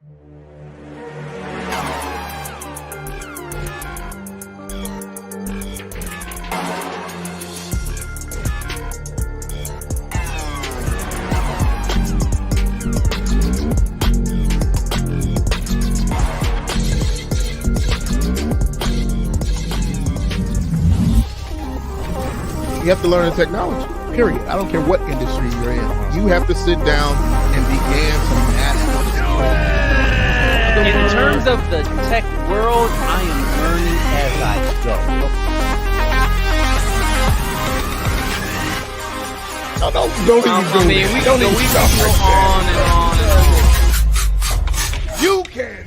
You have to learn the technology, period. I don't care what industry you're in. You have to sit down and begin to master. In terms of the tech world, I am learning as I go. Don't We can go on and on and on. You can.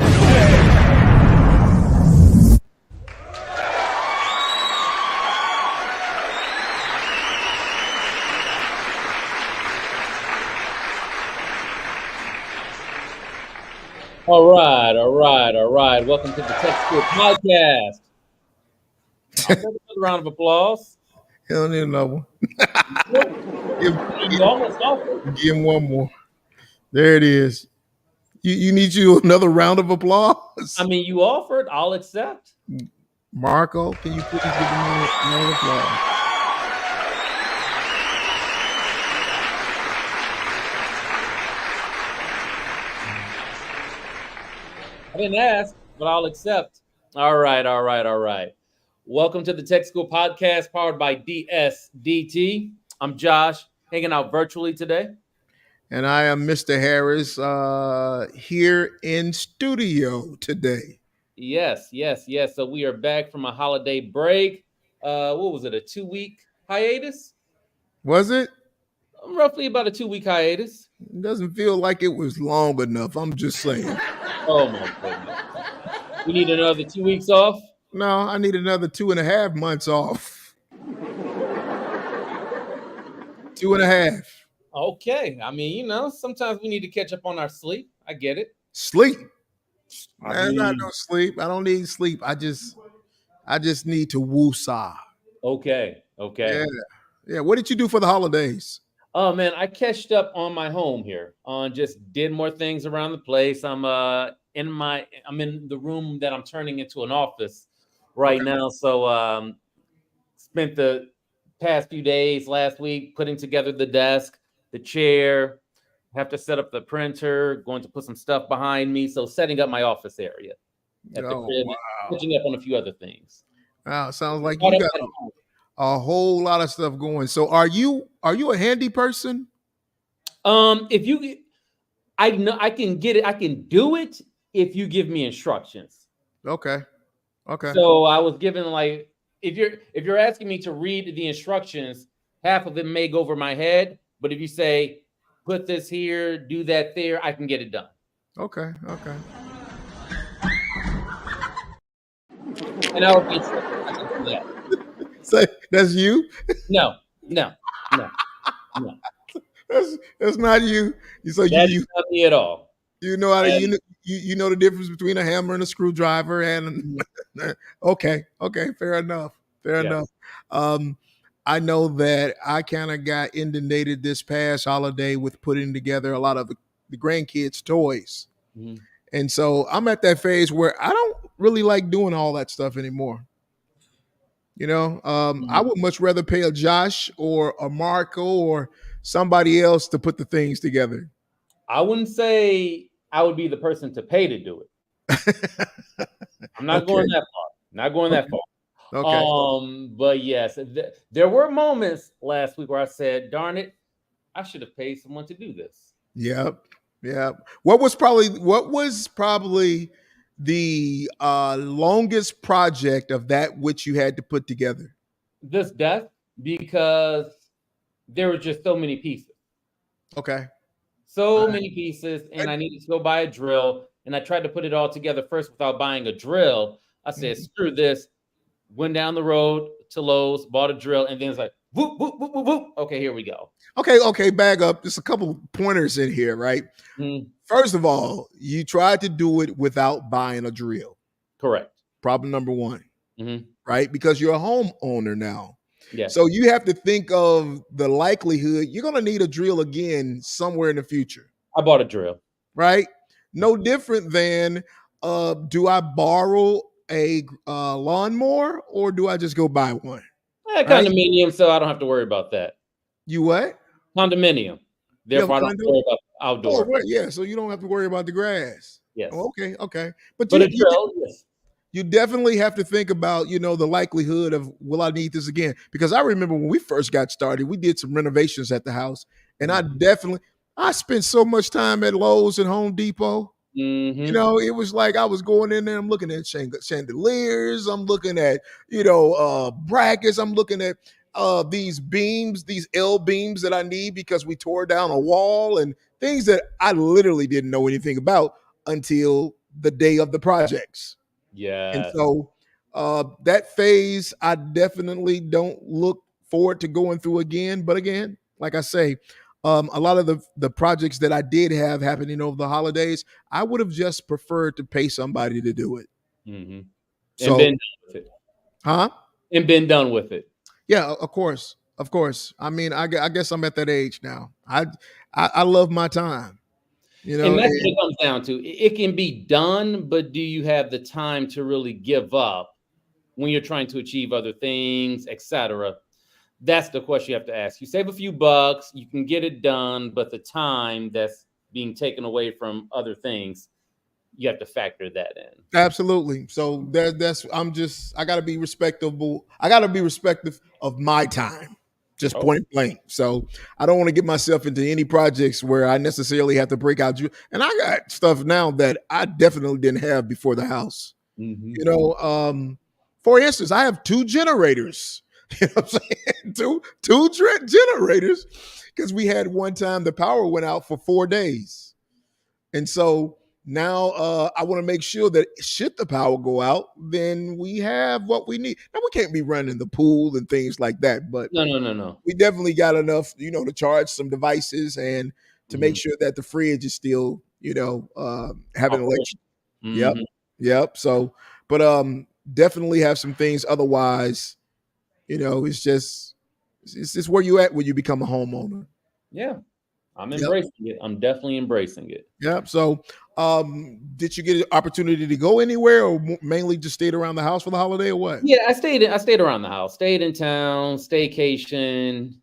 All right. Welcome to the Tech School Podcast. Another round of applause. You don't need another one. You almost offered. Give him one more. There it is. You need you another round of applause? I mean, you offered. I'll accept. Marco, can you please give me another applause? I didn't ask, but I'll accept. All right. Welcome to the Tech School Podcast, powered by DSDT. I'm Josh, hanging out virtually today. And I am Mr. Harris here in studio today. Yes. So we are back from a holiday break. What was it, a 2-week hiatus? Was it? Roughly about a 2-week hiatus. It doesn't feel like it was long enough. I'm just saying. Oh, my goodness. We need another 2 weeks off? No, I need another 2.5 months off. 2.5. Okay. I mean, sometimes we need to catch up on our sleep. I get it. Sleep? Not no sleep. I don't need sleep. I just need to woosah. Okay. Yeah. What did you do for the holidays? Oh man, I catched up on my home here. Just did more things around the place. I'm in the room that I'm turning into an office right now. So spent the past few days last week putting together the desk, the chair, have to set up the printer, going to put some stuff behind me. So setting up my office area at the crib, catching up on a few other things. Wow, sounds like you got a whole lot of stuff going. So are you a handy person? If you, I know I can get it. I can do it if you give me instructions. Okay. So I was given if you're asking me to read the instructions, half of it may go over my head. But if you say, put this here, do that there, I can get it done. Okay. And I would be I can do that. So that's you? No. That's not you. So that's not me at all. You know how to you know the difference between a hammer and a screwdriver and okay, fair enough. I know that I kind of got inundated this past holiday with putting together a lot of the grandkids' toys. Mm-hmm. And so I'm at that phase where I don't really like doing all that stuff anymore. I would much rather pay a Josh or a Marco or somebody else to put the things together. I wouldn't say I would be the person to pay to do it. I'm not going that far. Okay. But yes, there were moments last week where I said, darn it, I should have paid someone to do this. Yep. What was probably the longest project of that which you had to put together? This desk, because there were just so many pieces. Okay. Many pieces, and I needed to go buy a drill, and I tried to put it all together first without buying a drill. I said, screw this. Went down the road to Lowe's, bought a drill, and then it's like, whoop, whoop, whoop, whoop, whoop. Okay, here we go. Okay, back up. There's a couple pointers in here, right? Mm-hmm. First of all, you tried to do it without buying a drill. Correct. Problem number one, mm-hmm. right? Because you're a homeowner now. Yeah. So you have to think of the likelihood you're going to need a drill again somewhere in the future. I bought a drill. Right? no different than do I borrow a lawnmower or do I just go buy one? Right? Condominium, so I don't have to worry about that. You what? Condominium. You have a Therefore, I don't have to condo? worry about Oh, outdoor. right, yeah. So you don't have to worry about the grass. Oh, Yes. okay, okay. But But a trail, yes. you definitely have to think about, the likelihood of will I need this again? Because I remember when we first got started, we did some renovations at the house, and Mhm. I spent so much time at Lowe's and Home Depot. Mhm. It was like I was going in there. I'm looking at chandeliers. I'm looking at brackets. I'm looking at these beams, these L beams that I need because we tore down a wall and things that I literally didn't know anything about until the day of the projects. And Yes. so that phase, I definitely don't look forward to going through again. But again, like I say, a lot of the projects that I did have happening over the holidays, I would have just preferred to pay somebody to do it. Mhm. And So, been done with it. huh? And been done with it. Yeah, of course, of course. I mean, I guess I'm at that age now. I love my time. You And know, that's what it comes down to. It can be done, but do you have the time to really give up when you're trying to achieve other things, etc.? That's the question you have to ask. You save a few bucks, you can get it done, but the time that's being taken away from other things, you have to factor that in. absolutely. So that's I gotta be respectable. I gotta be respectful of my time. Just Oh. point blank. So I don't want to get myself into any projects where I necessarily have to break out. And I got stuff now that I definitely didn't have before the house. You Mhm. know, for instance, I have two generators. You know what I'm saying? Two generators because we had one time the power went out for 4 days. And so now I want to make sure that should the power go out, then we have what we need. Now we can't be running the pool and things like that, but No, no, no, no. we definitely got enough, to charge some devices and to make Mhm. sure that the fridge is still, having Operation. electric. Yep, Mhm. yep. So, but definitely have some things. Otherwise, it's just where you at when you become a homeowner. Yeah, I'm Yep. embracing it. I'm definitely embracing it. Yep. So, did you get an opportunity to go anywhere, or mainly just stayed around the house for the holiday, or what? Yeah, I stayed around the house, stayed in town, staycation,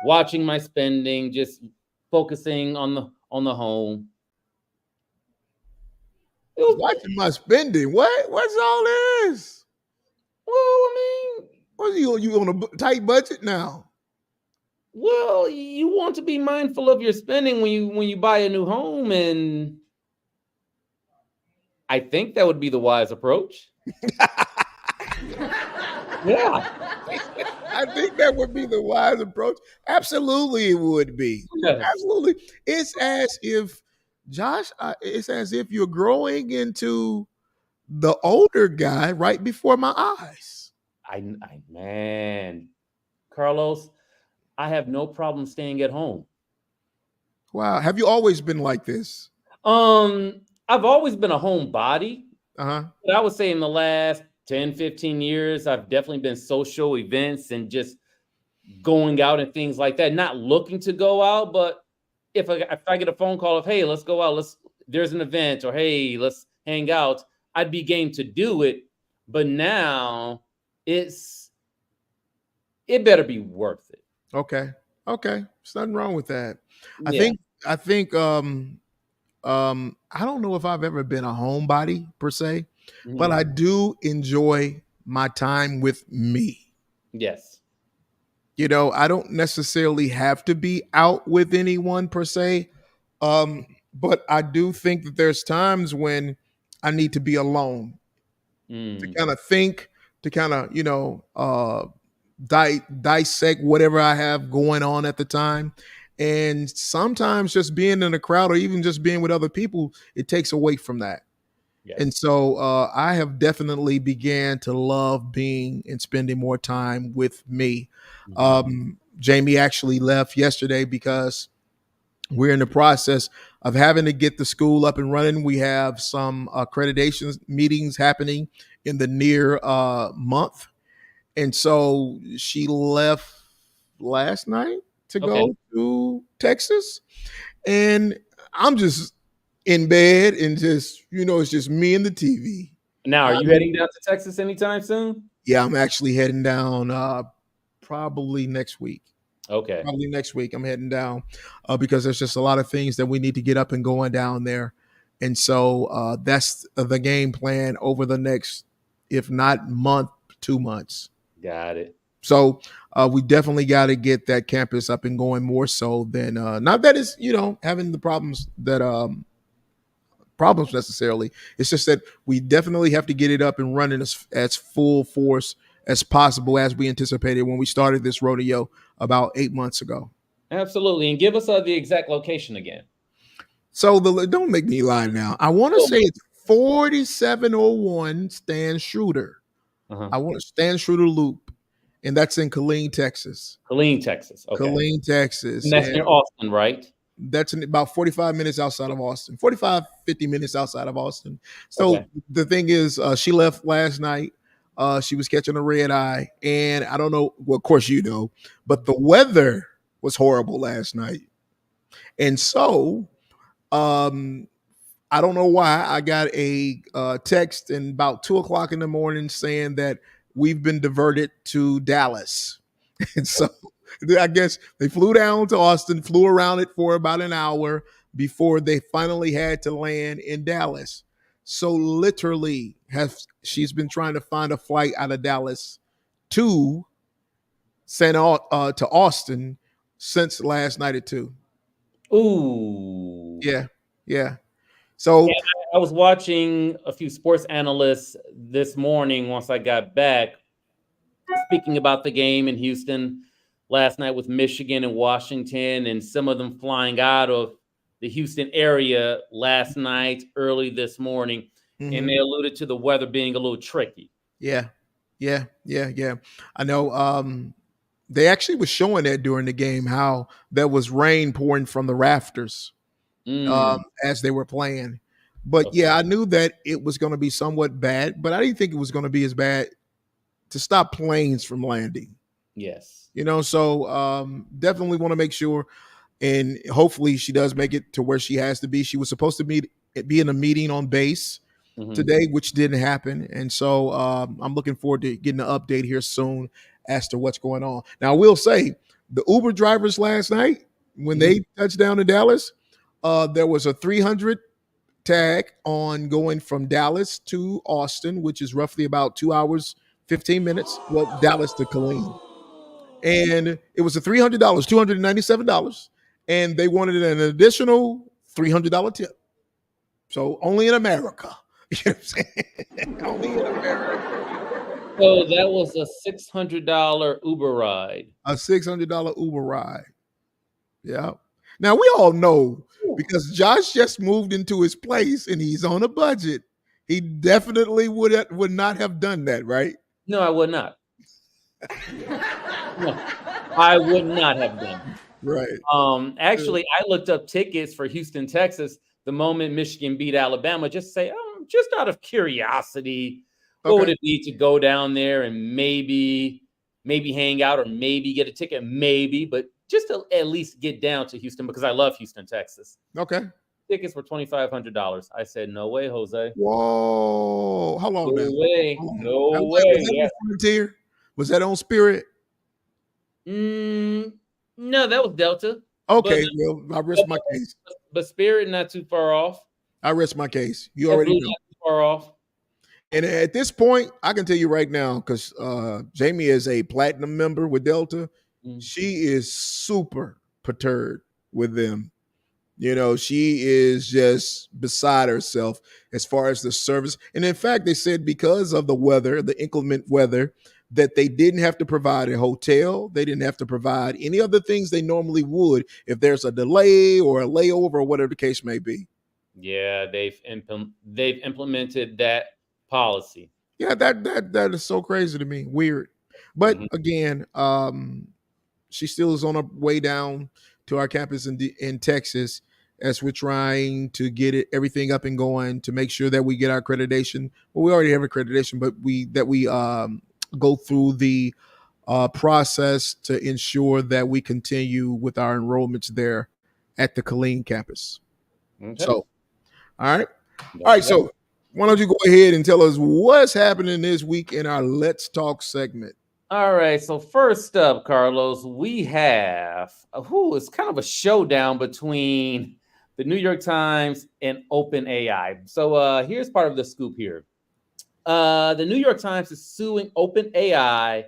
watching my spending, just focusing on the home. It was Watching my spending. What? What's all this? well, I mean, What are you on a tight budget now? well, you want to be mindful of your spending when you buy a new home, and I think that would be the wise approach. Yeah. I think that would be the wise approach. Absolutely, it would be. Yes. Absolutely. It's as if, Josh, it's as if you're growing into the older guy right before my eyes. Man, Carlos, I have no problem staying at home. Wow. Have you always been like this? I've always been a homebody, Uh huh. but I would say in the last 10, 15 years, I've definitely been social events and just going out and things like that. Not looking to go out, but if I get a phone call of hey, let's go out, there's an event, or hey, let's hang out, I'd be game to do it. But now it's it better be worth it. Okay. Okay. There's nothing wrong with that. I Yeah. think, I think, I don't know if I've ever been a homebody per se, but Mhm. I do enjoy my time with me. Yes. I don't necessarily have to be out with anyone per se. But I do think that there's times when I need to be alone to Mm. kind of think, to kind of, dissect whatever I have going on at the time. And sometimes just being in a crowd or even just being with other people, it takes away from that. And Yes. so I have definitely began to love being and spending more time with me. Mhm. Jamie actually left yesterday because we're in the process of having to get the school up and running. We have some accreditation meetings happening in the near month. And so she left last night to Okay. go to Texas. And I'm just in bed and just, it's just me and the TV. Now, are you heading down to Texas anytime soon? Yeah, I'm actually heading down probably next week. Okay, Probably next week I'm heading down because there's just a lot of things that we need to get up and going down there. And so that's the game plan over the next, if not month, 2 months. got it. So we definitely got to get that campus up and going more so than not that it's having the problems necessarily. It's just that we definitely have to get it up and running as full force as possible as we anticipated when we started this rodeo about 8 months ago. Absolutely. And give us the exact location again. So don't make me lie now. I want to Oh, say it's 4701 Stan Schroeder. uh-huh. I want to Stan Schroeder Loop, and that's in Killeen, Texas. Killeen, Texas. Okay. Killeen, Texas. And that's near Austin, right? That's in about 45 minutes outside of Austin, 45, 50 minutes outside of Austin. So Okay. the thing is, she left last night. She was catching a red eye. And I don't know, well, of course you know, but the weather was horrible last night. And so I don't know why I got a text in about 2 o'clock in the morning saying that we've been diverted to Dallas. And so I guess they flew down to Austin, flew around it for about an hour before they finally had to land in Dallas. So literally, she's been trying to find a flight out of Dallas to to Austin since last night at 2. Ooh. Yeah, yeah. So And I was watching a few sports analysts this morning once I got back speaking about the game in Houston last night with Michigan and Washington, and some of them flying out of the Houston area last night, early this morning, and they alluded to the weather being a little tricky. yeah, yeah, yeah, yeah. I know. They actually was showing that during the game how there was rain pouring from the rafters Mm, as they were playing. But okay. yeah, I knew that it was going to be somewhat bad, but I didn't think it was going to be as bad to stop planes from landing. Yes. So definitely want to make sure, and hopefully she does make it to where she has to be. She was supposed to be in a meeting on base Hmm. today, which didn't happen, and so I'm looking forward to getting an update here soon as to what's going on. Now, I will say the Uber drivers last night when Hmm. they touched down in Dallas, there was a 300 tag on going from Dallas to Austin, which is roughly about 2 hours, 15 minutes. Well, Dallas to Killeen. And it was a $300, $297. And they wanted an additional $300 tip. So only in America. You know what I'm saying? Only in America. So that was a $600 Uber ride. A $600 Uber ride. Yeah. Now we all know because Josh just moved into his place and he's on a budget. He definitely would not have done that, right? No, I would not. No, I would not have done. Right. Actually, I looked up tickets for Houston, Texas, the moment Michigan beat Alabama, just to say, just out of curiosity, what would Okay. it be to go down there and maybe hang out or maybe get a ticket, maybe, but just to at least get down to Houston because I love Houston, Texas. Okay. Tickets were $2,500. I said, no way, Jose. Whoa. How long No now? way. How long? No Was way. that Yeah. on Frontier? Was that on Spirit? Mm, no, that was Delta, but Okay. Well, I rest my case. but Spirit not too far off. I rest my case. You already JetBlue know. not too far off. And at this point, I can tell you right now, because Jamie is a platinum member with Delta, Mm. she is super perturbed with them. She is just beside herself as far as the service. And in fact, they said because of the weather, the inclement weather, that they didn't have to provide a hotel. They didn't have to provide any other things they normally would if there's a delay or a layover or whatever the case may be. Yeah, they've implemented that policy. Yeah, that is so crazy to me. Weird. But Mhm. again, she still is on her way down to our campus in Texas as we're trying to get everything up and going to make sure that we get our accreditation. Well, we already have accreditation, but we go through the process to ensure that we continue with our enrollments there at the Killeen campus. Okay. So All right. All Gotcha, right. gotcha. So why don't you go ahead and tell us what's happening this week in our Let's Talk segment? All right. So first up, Carlos, we have who is kind of a showdown between the New York Times and OpenAI. So here's part of the scoop here. The New York Times is suing OpenAI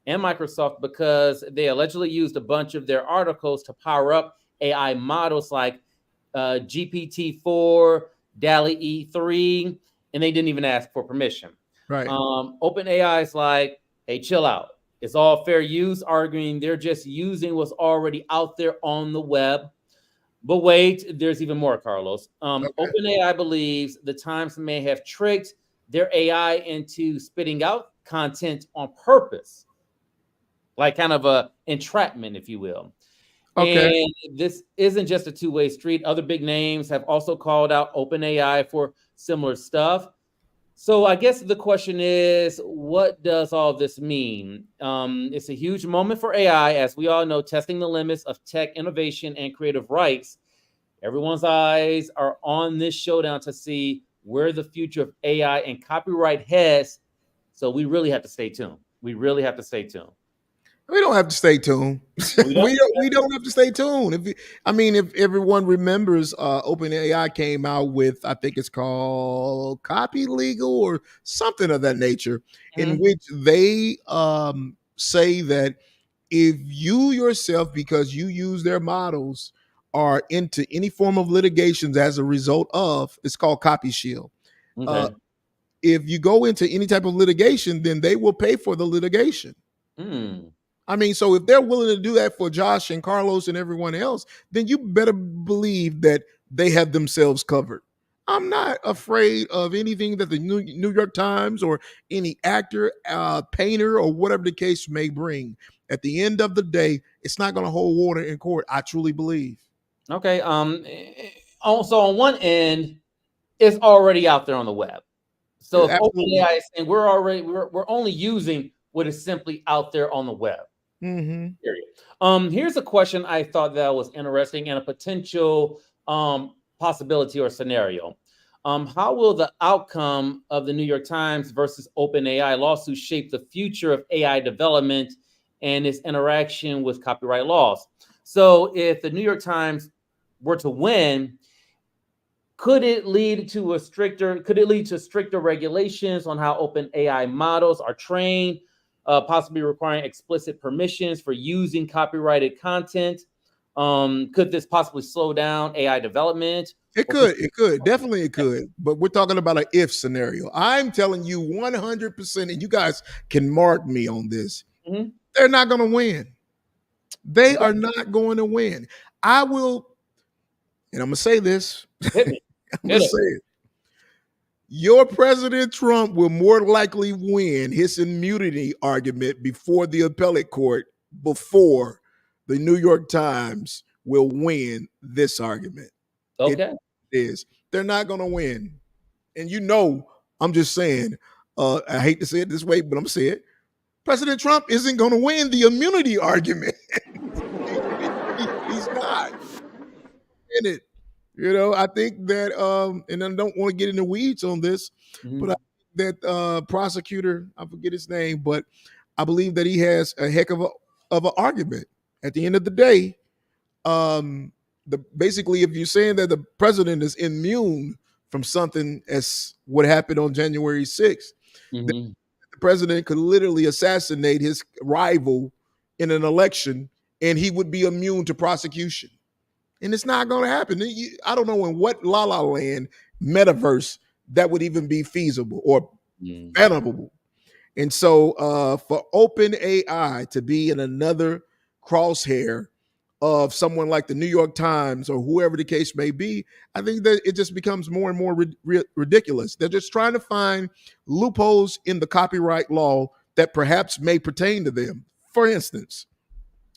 and Microsoft because they allegedly used a bunch of their articles to power up AI models like GPT-4, DALI E3, and they didn't even ask for permission. Right. OpenAI is like, hey, chill out. It's all fair use, arguing they're just using what's already out there on the web. But wait, there's even more, Carlos. Okay. OpenAI believes the Times may have tricked their AI into spitting out content on purpose, like kind of a entrapment, if you will. Okay. And this isn't just a two-way street. Other big names have also called out OpenAI for similar stuff. So I guess the question is, what does all this mean? It's a huge moment for AI, as we all know, testing the limits of tech innovation and creative rights. Everyone's eyes are on this showdown to see where the future of AI and copyright heads. So we really have to stay tuned. We really have to stay tuned. We don't have to stay tuned. We don't. We don't have to stay tuned. If everyone remembers, OpenAI came out with, I think it's called Copy Legal or something of that nature, in Mhm. which they say that if you yourself, because you use their models, are into any form of litigations as a result of, it's called Copy Shield. Uh, Okay. if you go into any type of litigation, then they will pay for the litigation. Mm. I mean, so if they're willing to do that for Josh and Karlos and everyone else, then you better believe that they have themselves covered. I'm not afraid of anything that the New York Times or any actor, painter, or whatever the case may bring. At the end of the day, it's not going to hold water in court. I truly believe. Okay. Also, on one end, it's already out there on the web. So if Absolutely. OpenAI is saying we're only using what is simply out there on the web. Hmm. Period. Here's a question I thought that was interesting and a potential possibility or scenario. How will the outcome of the New York Times versus OpenAI lawsuit shape the future of AI development and its interaction with copyright laws? So, if the New York Times were to win, could it lead to stricter regulations on how open AI models are trained, possibly requiring explicit permissions for using copyrighted content? Could this possibly slow down AI development? It Or push- could, it could, definitely it could. But we're talking about an if scenario. I'm telling you 100%, and you guys can mark me on this. Mhm. They're not going to win. They Okay, are not going to win. I will, and I'm going to say this. hit me, I'm going hit to it. say it. Your President Trump will more likely win his immunity argument before the appellate court, before the New York Times will win this argument. It Okay, is. They're not going to win. And I'm just saying, I hate to say it this way, but I'm saying it. President Trump isn't going to win the immunity argument. He's not in it. I think that, and I don't want to get in the weeds on this, but I Mhm. think that prosecutor, I forget his name, but I believe that he has a heck of an argument. At the end of the day, basically, if you're saying that the president is immune from something as what happened on January 6th, the Mhm. president could literally assassinate his rival in an election, and he would be immune to prosecution. And it's not going to happen. I don't know in what la la land metaverse that would even be feasible or Mhm. fathomable. And so, for Open AI to be in another crosshair of someone like the New York Times or whoever the case may be, I think that it just becomes more and more ridiculous. They're just trying to find loopholes in the copyright law that perhaps may pertain to them. For instance,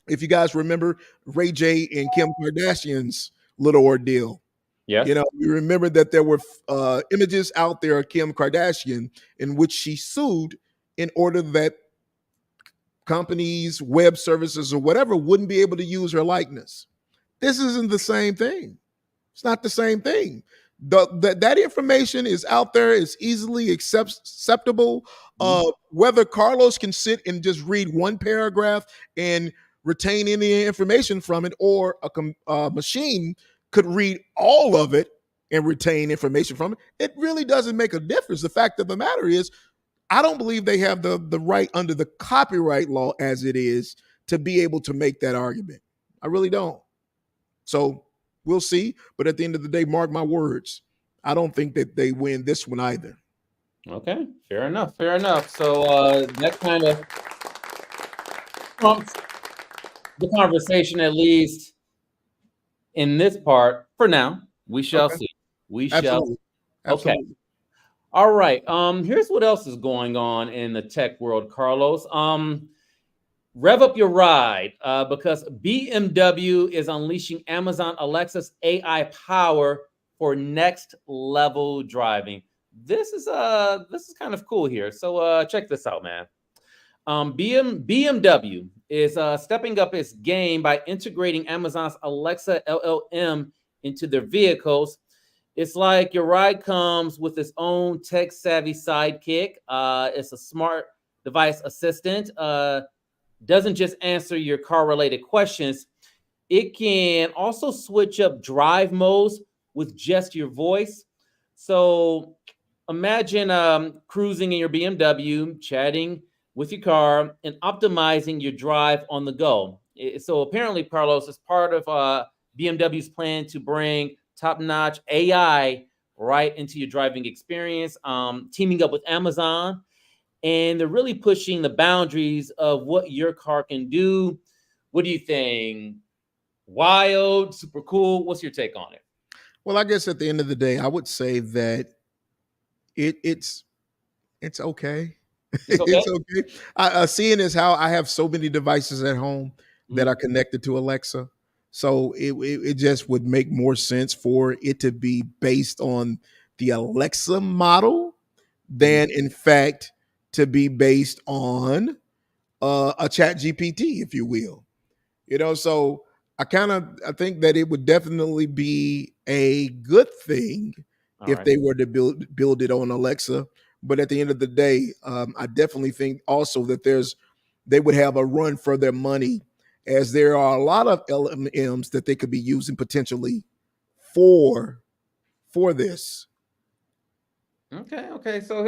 if you guys remember Ray J and Kim Kardashian's little ordeal, Yes. we remember that there were images out there of Kim Kardashian in which she sued in order that companies, web services, or whatever wouldn't be able to use her likeness. This isn't the same thing. It's not the same thing. That information is out there. It's easily acceptable. Mhm. Whether Carlos can sit and just read one paragraph and retain any information from it, or a machine could read all of it and retain information from it, it really doesn't make a difference. The fact of the matter is, I don't believe they have the right under the copyright law as it is to be able to make that argument. I really don't. So we'll see. But at the end of the day, mark my words, I don't think that they win this one either. Okay, fair enough. Fair enough. So that kind of trumps the conversation, at least in this part. For now, we shall Okay. see. We shall. Absolutely. Okay. Absolutely. All right. Here's what else is going on in the tech world, Carlos. Rev up your ride because BMW is unleashing Amazon Alexa's AI power for next level driving. This is kind of cool here. So check this out, man. BMW is stepping up its game by integrating Amazon's Alexa LLM into their vehicles. It's like your ride comes with its own tech savvy sidekick. It's a smart device assistant. Doesn't just answer your car related questions, it can also switch up drive modes with just your voice. So imagine cruising in your BMW, chatting with your car, and optimizing your drive on the go. So apparently, Carlos is part of BMW's plan to bring top-notch AI right into your driving experience, teaming up with Amazon, and they're really pushing the boundaries of what your car can do. What do you think? Wild, super cool. What's your take on it? Well, I guess at the end of the day, I would say that it's it's okay. It's okay. It's okay. Seeing as how I have so many devices at home that Mhm. are connected to Alexa, so it just would make more sense for it to be based on the Alexa model Mhm. than, in fact, to be based on a Chat GPT, if you will. So I think that it would definitely be a good thing All if right. they were to build it on Alexa. But at the end of the day, I definitely think also that they would have a run for their money, as there are a lot of LMMs that they could be using potentially for this. Okay. Okay. So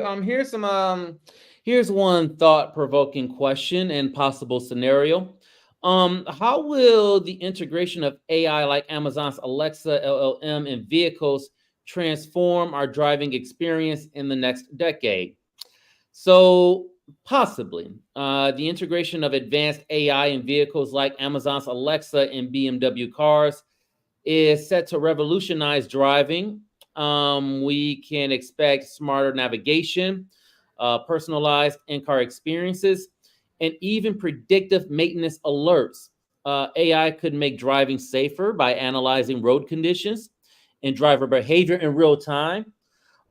here's one thought-provoking question and possible scenario. How will the integration of AI like Amazon's Alexa LLM in vehicles transform our driving experience in the next decade? So, possibly, the integration of advanced AI in vehicles like Amazon's Alexa and BMW cars is set to revolutionize driving. We can expect smarter navigation, personalized in car experiences, and even predictive maintenance alerts. AI could make driving safer by analyzing road conditions and driver behavior in real time,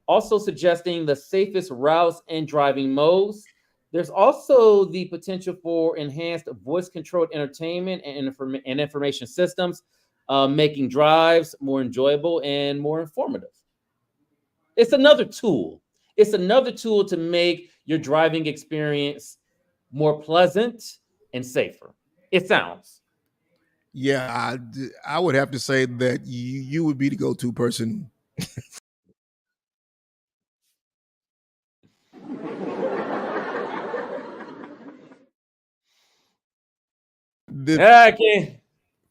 also suggesting the safest routes and driving modes. There's also the potential for enhanced voice controlled entertainment and information systems, making drives more enjoyable and more informative. It's another tool. It's another tool to make your driving experience more pleasant and safer. It sounds. Yeah, I would have to say that you would be the go-to person. The Okay.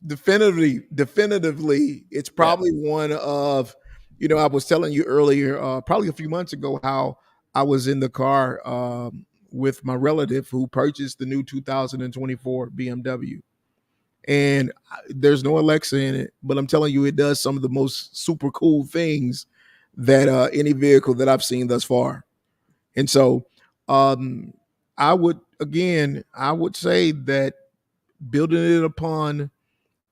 definitively, it's Yeah. probably one of, I was telling you earlier, probably a few months ago, how I was in the car with my relative who purchased the new 2024 BMW, and there's no Alexa in it, but I'm telling you, it does some of the most super cool things that any vehicle that I've seen thus far. And so, um, I would say that building it upon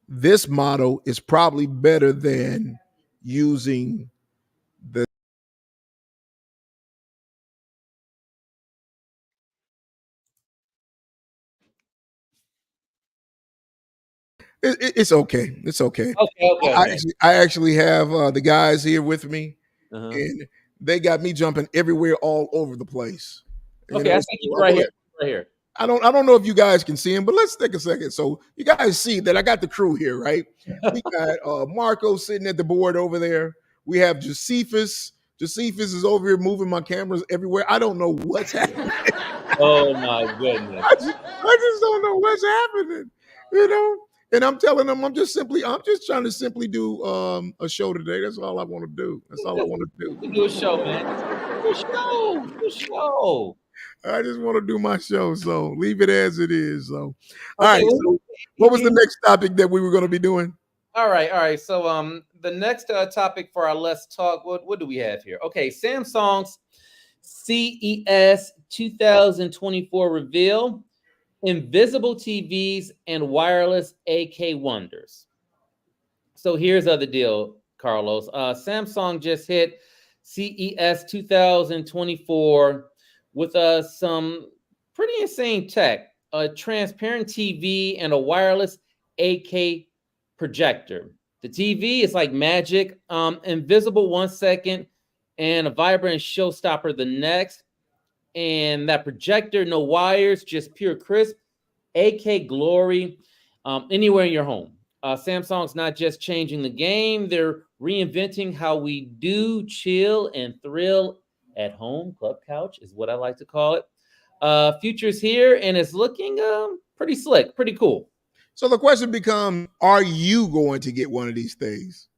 this model is probably better than using the It's okay. It's okay. Okay, okay, okay. I actually have the guys here with me, Uh-huh. and they got me jumping everywhere, all over the place. You Okay, know, I so see. Keep it I'm right gonna here. let, Right here. I don't know if you guys can see him, but let's take a second. So you guys see that I got the crew here, right? We got Marco sitting at the board over there. We have Josephus. Josephus is over here moving my cameras everywhere. I don't know what's happening. Oh my goodness. I just don't know what's happening. You know, and I'm telling them I'm just trying to simply do a show today. That's all I want to do. That's all I Just want to do. do a show, man. Do a show. Do a show. I just want to do my show. So leave it as it is. So all Okay. right. Well, So what was the next topic that we were going to be doing? all right, all right. So the next topic for our let's talk. What do we have here? Okay, Samsung's CES 2024 reveal: invisible TVs and wireless AK wonders. So here's the other deal, Carlos. Samsung just hit CES 2024 with some pretty insane tech: a transparent TV and a wireless AK projector. The TV is like magic, invisible 1 second and a vibrant showstopper the next. And that projector, no wires, just pure crisp AK glory, anywhere in your home. Samsung's not just changing the game, they're reinventing how we do chill and thrill at home. Club couch is what I like to call it. Future's here and it's looking pretty slick, pretty cool. So the question becomes: are you going to get one of these things?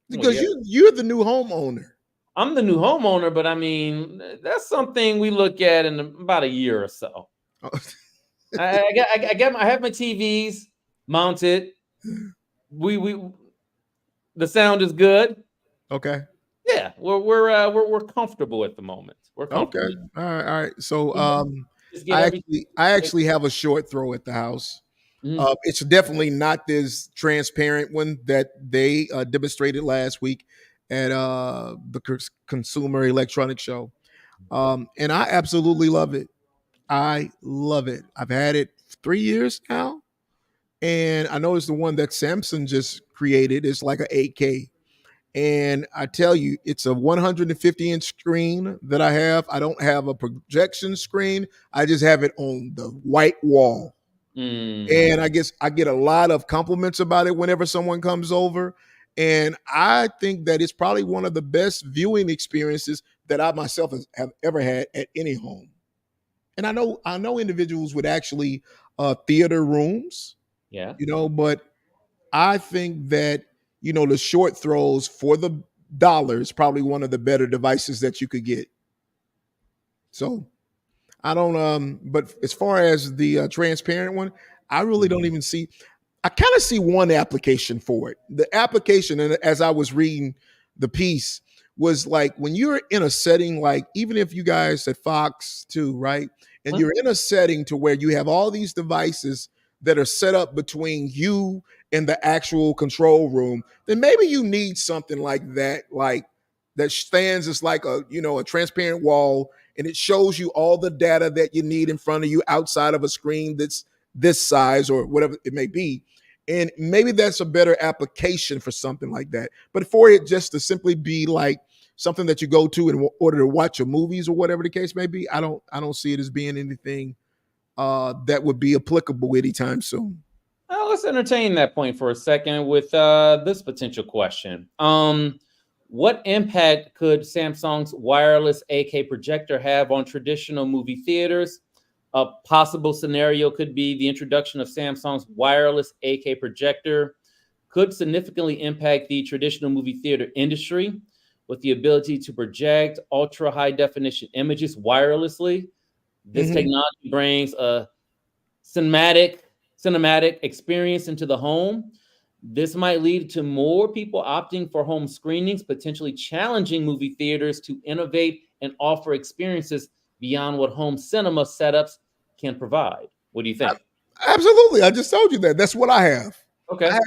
Well, Because yeah, you're the new homeowner. I'm the new homeowner, but I mean, that's something we look at in about a year or so. I have my TVs mounted. We the sound is good. Okay. Yeah, we're comfortable at the moment. We're Okay. comfortable. All right. So Mhm. Just get everything. I actually have a short throw at the house. Mhm. It's definitely not this transparent one that they demonstrated last week at the Consumer Electronics Show. And I absolutely love it. I love it. I've had it 3 years now, and I noticed the one that Samsung just created is like an 8K. And I tell you, it's a 150-inch screen that I have. I don't have a projection screen. I just have it on the white wall. Mm, And I guess I get a lot of compliments about it whenever someone comes over. And I think that it's probably one of the best viewing experiences that I myself have ever had at any home. And I know individuals with actually theater rooms, yeah. but I think that the short throws for the dollar is probably one of the better devices that you could get. So I don't but as far as the transparent one, I really don't Mhm. even see. I kind of see one application for it. The application, and as I was reading the piece, was like when you're in a setting, like even if you guys at Fox too, right? And Huh? you're in a setting to where you have all these devices that are set up between you and the actual control room, then maybe you need something like that stands as like a transparent wall, and it shows you all the data that you need in front of you outside of a screen that's this size or whatever it may be. And maybe that's a better application for something like that. But for it just to simply be like something that you go to in order to watch your movies or whatever the case may be, I don't see it as being anything that would be applicable anytime soon. Let's entertain that point for a second with this potential question. What impact could Samsung's wireless AK projector have on traditional movie theaters? A possible scenario could be the introduction of Samsung's wireless AK projector could significantly impact the traditional movie theater industry with the ability to project ultra high definition images wirelessly. This Mm-hmm. technology brings a cinematic cinematic experience into the home. This might lead to more people opting for home screenings, potentially challenging movie theaters to innovate and offer experiences beyond what home cinema setups can provide. What do you think? Absolutely. I just told you that. That's what I have. I Okay. have.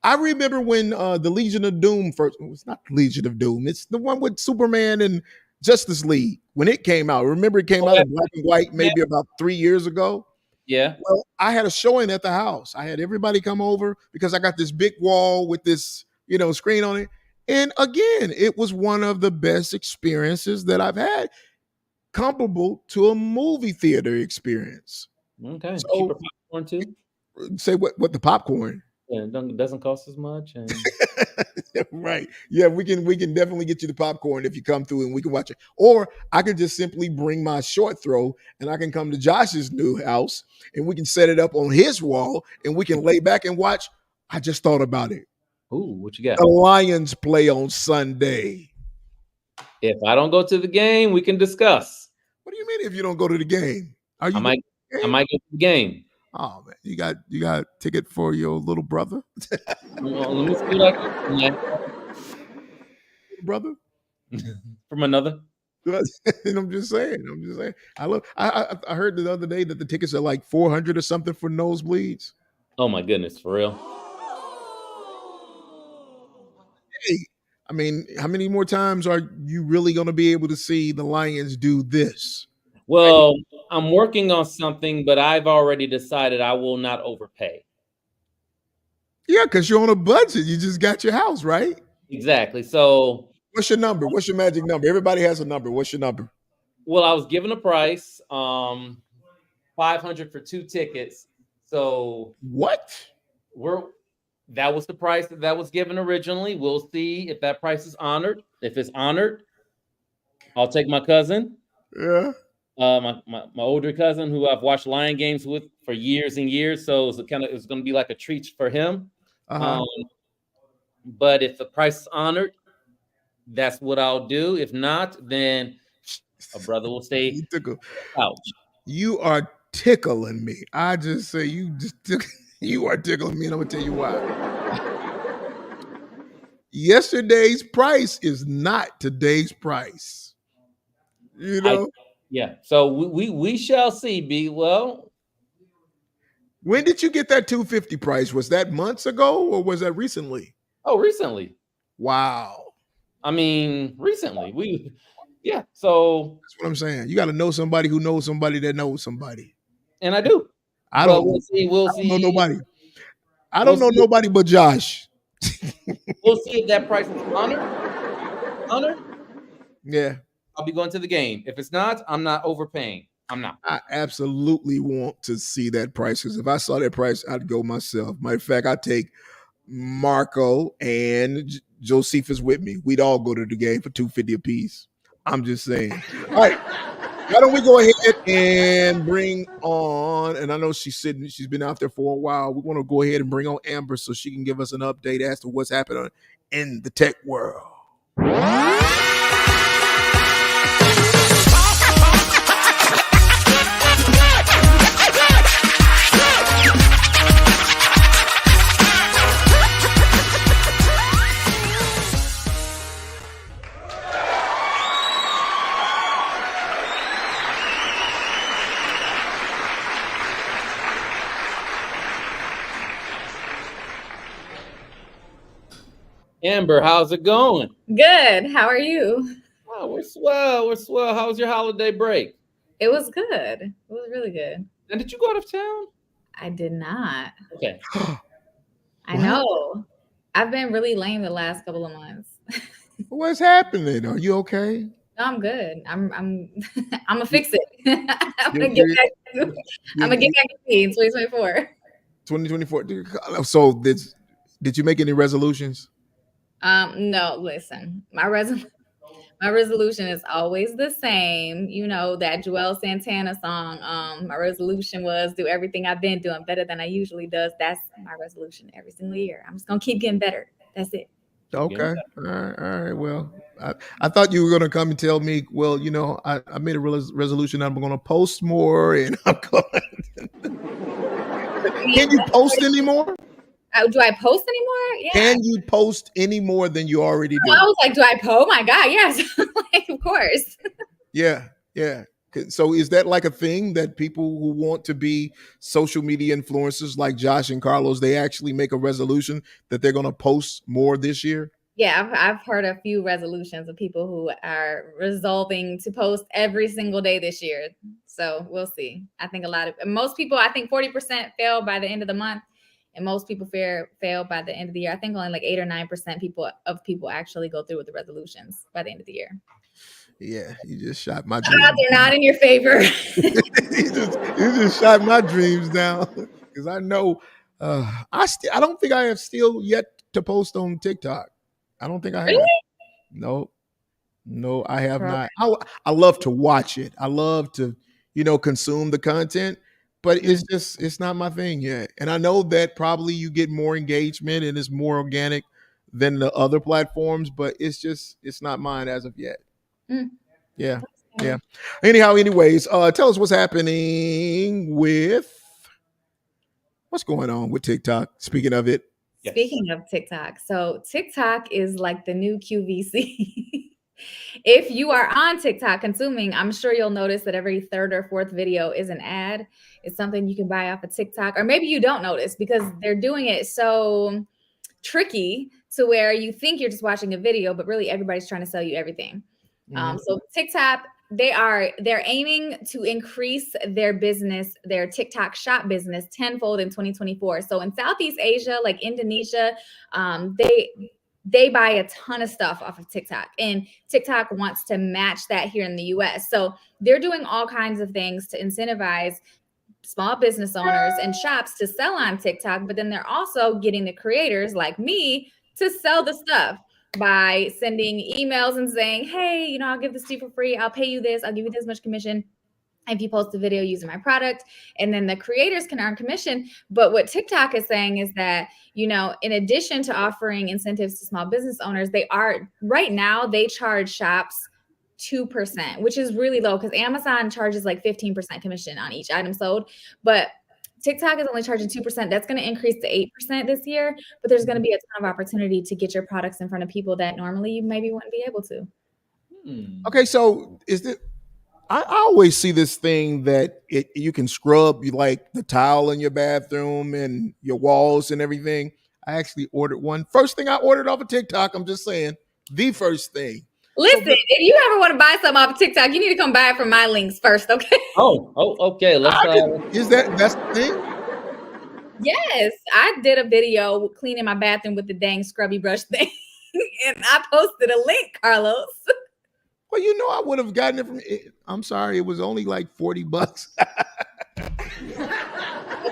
I remember when the Legion of Doom first. It's not the Legion of Doom. It's the one with Superman and Justice League when it came out. Remember, it came Oh, out in black and white yeah. maybe about 3 years ago. Yeah. Well, I had a showing at the house. I had everybody come over because I got this big wall with this, screen on it. And again, it was one of the best experiences that I've had, comparable to a movie theater experience. Okay. Cheaper So popcorn too. say what the popcorn. Yeah, it doesn't cost as much. And Right. Yeah, we can definitely get you the popcorn if you come through and we can watch it. Or I could just simply bring my short throw and I can come to Josh's new house and we can set it up on his wall and we can lay back and watch. I just thought about it. ooh, what you got? The Lions play on Sunday. If I don't go to the game, we can discuss. What do you mean if you don't go to the game? Are I you going might to the I game? might go to the game. Oh man, you got a ticket for your little brother? Well, let me see what I can do, man. Little brother? From another. And I'm just saying. I love. I heard the other day that the tickets are like 400 or something for nosebleeds. Oh my goodness, for real. Hey, I mean, how many more times are you really going to be able to see the Lions do this? Right? Well, I'm working on something, but I've already decided I will not overpay. Yeah, because you're on a budget. You just got your house, right? Exactly. So, What's your number? What's your magic number? Everybody has a number. What's your number? well, I was given a price, 500 for 2 tickets. So What? we're that was the price that was given originally. We'll see if that price is honored. If it's honored, I'll take my cousin, Yeah. my older cousin who I've watched Lion games with for years and years. So it's going to be like a treat for him. Uh-huh. Um, but if the price is honored, that's what I'll do. If not, then a brother will stay You tickle. out. You are tickling me. I just say you are tickling me, and I'm gonna tell you why. Yesterday's price is not today's price. You I know, Yeah. So we shall see. B. Well, when did you get that 250 price? Was that months ago or was that recently? oh, recently. Wow. I mean, recently. Yeah. So, That's what I'm saying. You got to know somebody who knows somebody that knows somebody. and I do, I but don't we'll see. We'll I don't know see. nobody. I We'll don't know see. nobody but Josh. We'll see if that price is honored. Honored. Yeah. I'll be going to the game. If it's not, I'm not overpaying. I'm not. I absolutely want to see that price because if I saw that price, I'd go myself. Matter of fact, I'd take Marco and Josephus with me. We'd all go to the game for 250 apiece. I'm just saying. All right. Why don't we go ahead and bring on, and I know she's been out there for a while. We want to go ahead and bring on Amber so she can give us an update as to what's happening in the tech world. Amber, how's it going? Good. How are you? Oh, we're swell. We're swell. How was your holiday break? It was good. It was really good. And did you go out of town? I did not. Okay. I What? know. I've been really lame the last couple of months. What's happening? Are you okay? No, I'm good. I'm I'm gonna fix it. I'm You- gonna get you- back to I'm gonna get back to me in 2024. 2024. So did you make any resolutions? No, listen. My resolution is always the same. You know, that Joel Santana song. My resolution was do everything I've been doing better than I usually does. That's my resolution every single year. I'm just gonna keep getting better. That's it. Okay. All right. Well, I thought you were going to come and tell me, well, I made a resolution. I'm going to post more and I'm going Can you post anymore? Do I post anymore? Yeah. Can you post any more than you already do? I was like, do I post? Oh my God, yes. Like, of course. Yeah. So is that like a thing that people who want to be social media influencers like Josh and Karlos, they actually make a resolution that they're going to post more this year? Yeah, I've heard a few resolutions of people who are resolving to post every single day this year. So we'll see. I think most people, I think 40% fail by the end of the month, and most people fail by the end of the year. I think only like 8 or 9% people actually go through with the resolutions by the end of the year. Yeah, you just shot my The dreams. odds are not in your favor. you just shot my dreams down because I know I don't think I have still yet to post on TikTok. I don't think I have. Really? No, no, I have Bro. not. I love to watch it. I love to, consume the content, but it's not my thing yet. And I know that probably you get more engagement and it's more organic than the other platforms, but it's not mine as of yet. Mm. Yeah. Yeah. Anyways, tell us what's happening what's going on with TikTok. Speaking of it. Yes. Speaking of TikTok, so TikTok is like the new QVC. If you are on TikTok consuming, I'm sure you'll notice that every third or fourth video is an ad. It's something you can buy off of TikTok, or maybe you don't notice because they're doing it so tricky to where you think you're just watching a video, but really everybody's trying to sell you everything. So TikTok, they're aiming to increase their business, their TikTok shop business tenfold in 2024. So in Southeast Asia, like Indonesia, they buy a ton of stuff off of TikTok, and TikTok wants to match that here in the US. So they're doing all kinds of things to incentivize small business owners and shops to sell on TikTok, but then they're also getting the creators like me to sell the stuff by sending emails and saying, hey, I'll give this to you for free. I'll pay you this. I'll give you this much commission if you post a video using my product. And then the creators can earn commission. But what TikTok is saying is that, in addition to offering incentives to small business owners, right now they charge shops 2%, which is really low because Amazon charges like 15% commission on each item sold. But TikTok is only charging 2%. That's going to increase to 8% this year, but there's going to be a ton of opportunity to get your products in front of people that normally you maybe wouldn't be able to. Okay, so I always see this thing that you can scrub like the tile in your bathroom and your walls and everything. I actually ordered one. First thing I ordered off of TikTok, I'm just saying, the first thing. Listen, if you ever want to buy something off of TikTok, you need to come buy it from my links first, okay? Okay. That's the thing? Yes, I did a video cleaning my bathroom with the dang scrubby brush thing, and I posted a link, Carlos. Well, I would have gotten it from. I'm sorry, it was only like $40.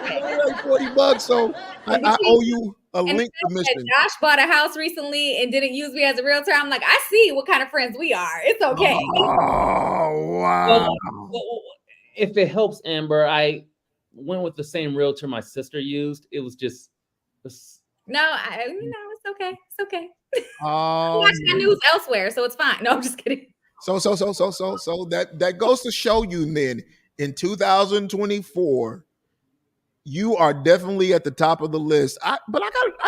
Only like $40, so I owe you a link commission. Josh bought a house recently and didn't use me as a realtor. I'm like, I see what kind of friends we are. It's okay. Oh wow! Well, if it helps, Amber, I went with the same realtor my sister used. It was just. No, it's okay. It's okay. I'm watching news elsewhere, so it's fine. No, I'm just kidding. So that goes to show you then in 2024, you are definitely at the top of the list. I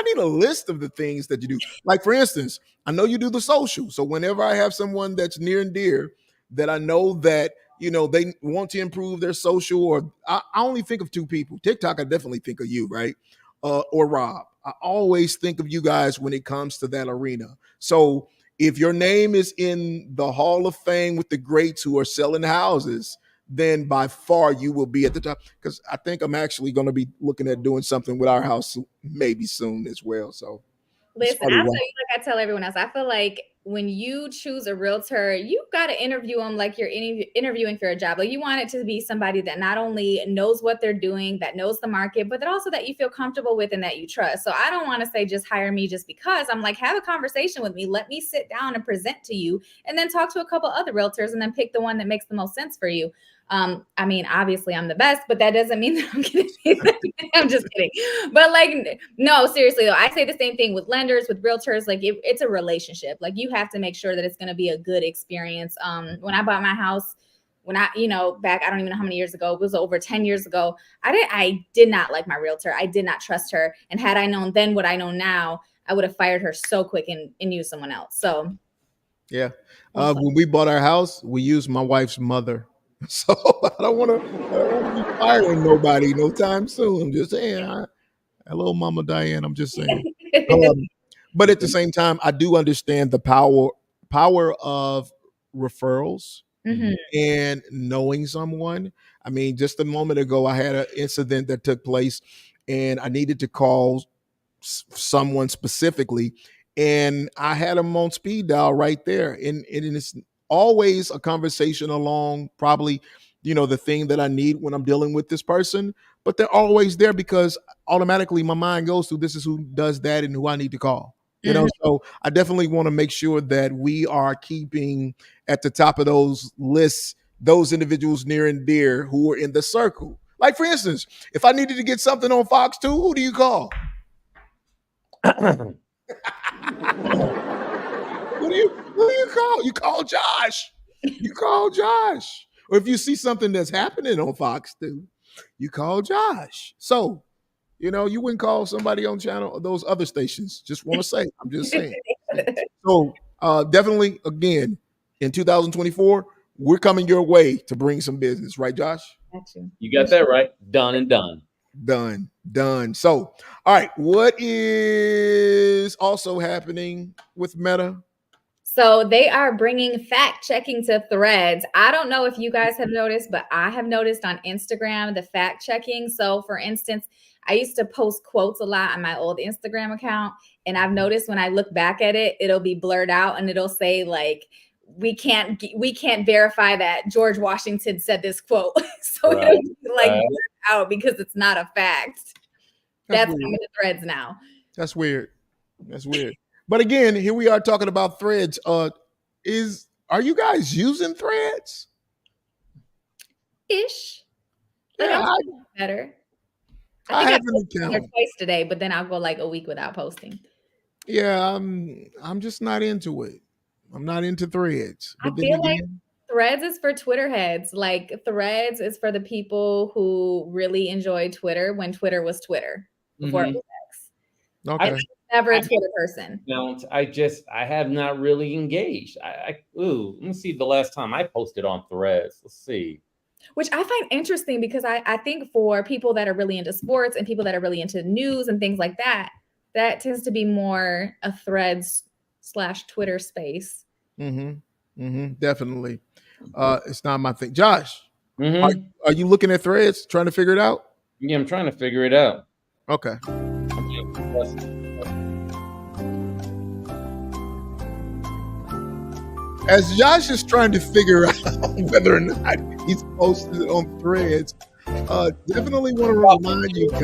need a list of the things that you do. Like for instance, I know you do the social. So whenever I have someone that's near and dear that I know that they want to improve their social, or I only think of two people. TikTok, I definitely think of you, right? Or Rob. I always think of you guys when it comes to that arena. So if your name is in the Hall of Fame with the greats who are selling houses, then by far you will be at the top. Because I think I'm actually going to be looking at doing something with our house maybe soon as well. So listen, I'll tell you like I tell everyone else. I feel like when you choose a realtor, you've got to interview them like you're interviewing for a job. Like you want it to be somebody that not only knows what they're doing, that knows the market, but that also that you feel comfortable with and that you trust. So I don't want to say just hire me just because. I'm like, have a conversation with me. Let me sit down and present to you, and then talk to a couple other realtors and then pick the one that makes the most sense for you. I mean, obviously I'm the best, but that doesn't mean that I'm kidding. I'm just kidding. But like, no, seriously though, I say the same thing with lenders, with realtors. Like it's a relationship. Like you have to make sure that it's going to be a good experience. When I bought my house, back, I don't even know how many years ago, it was over 10 years ago. I did not like my realtor. I did not trust her. And had I known then what I know now, I would have fired her so quick and used someone else. So. Yeah. When we bought our house, we used my wife's mother. So I don't want to be firing nobody no time soon. I'm just saying, hello, Mama Diane. I'm just saying. But at the same time, I do understand the power of referrals Mhm. and knowing someone. I mean, just a moment ago, I had an incident that took place, and I needed to call someone specifically, and I had them on speed dial right there. And it's always a conversation along probably, the thing that I need when I'm dealing with this person, but they're always there because automatically my mind goes to this is who does that and who I need to call. Mhm. So I definitely want to make sure that we are keeping at the top of those lists those individuals near and dear who are in the circle. Like for instance, if I needed to get something on Fox 2, who do you call? Who do you call? You call Josh. You call Josh. Or if you see something that's happening on Fox 2, you call Josh. So, you wouldn't call somebody on channel or those other stations. Just want to say, I'm just saying. So definitely, again, in 2024, we're coming your way to bring some business, right, Josh? Got you. You got that right. Done and done. Done. So, all right, what is also happening with Meta? So they are bringing fact checking to Threads. I don't know if you guys have noticed, but I have noticed on Instagram the fact checking. So, for instance, I used to post quotes a lot on my old Instagram account, and I've noticed when I look back at it, it'll be blurred out, and it'll say like, we can't verify that George Washington said this quote. So Right, it'll be like right. blurred out because it's not a fact. That's coming to Threads now. That's weird. That's weird. But again, here we are talking about Threads. Are you guys using Threads? Ish. Like Yeah, I'm better. I think have I an posted there account. twice today, but then I'll go like a week without posting. Yeah, I'm just not into it. I'm not into Threads. I But then feel like again, Threads is for Twitter heads. Like Threads is for the people who really enjoy Twitter when Twitter was Twitter before it Mhm. was X. okay. I'm never I a Twitter person. don't. I have not really engaged. Let me see the last time I posted on Threads. Let's see. Which I find interesting because I think for people that are really into sports and people that are really into news and things like that, that tends to be more a Threads/Twitter space. Definitely. It's not my thing. Josh, are, Mm-hmm. are you looking at Threads, trying to figure it out? Yeah, I'm trying to figure it out. Okay. As Josh is trying to figure out whether or not he's posted it on Threads, definitely want to remind you guys.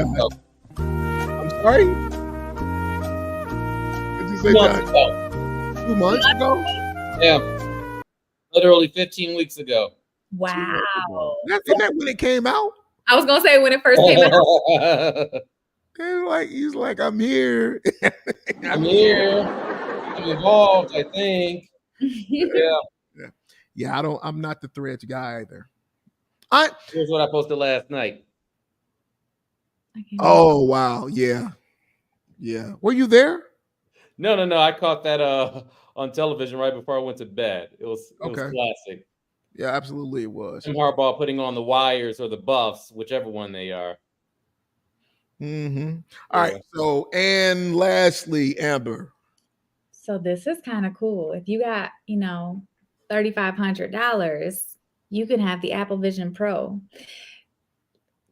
I'm sorry? What did you say, 2 months Josh? ago. 2 months ago? Yeah, literally 15 weeks ago. Wow. Isn't that when it came out? I was gonna say when it first came out. He's like, I'm here. I'm here. I'm involved, I think. Yeah. Yeah, I'm not the Threads guy either. Here's what I posted last night. Oh wow, yeah. Were you there? No. I caught that on television right before I went to bed. It was classic. Yeah, absolutely it was. Jim Harbaugh putting on the Wires or the Buffs, whichever one they are. Mm-hmm. All right. So, and lastly, Amber. So this is kind of cool. If you got, $3,500, you can have the Apple Vision Pro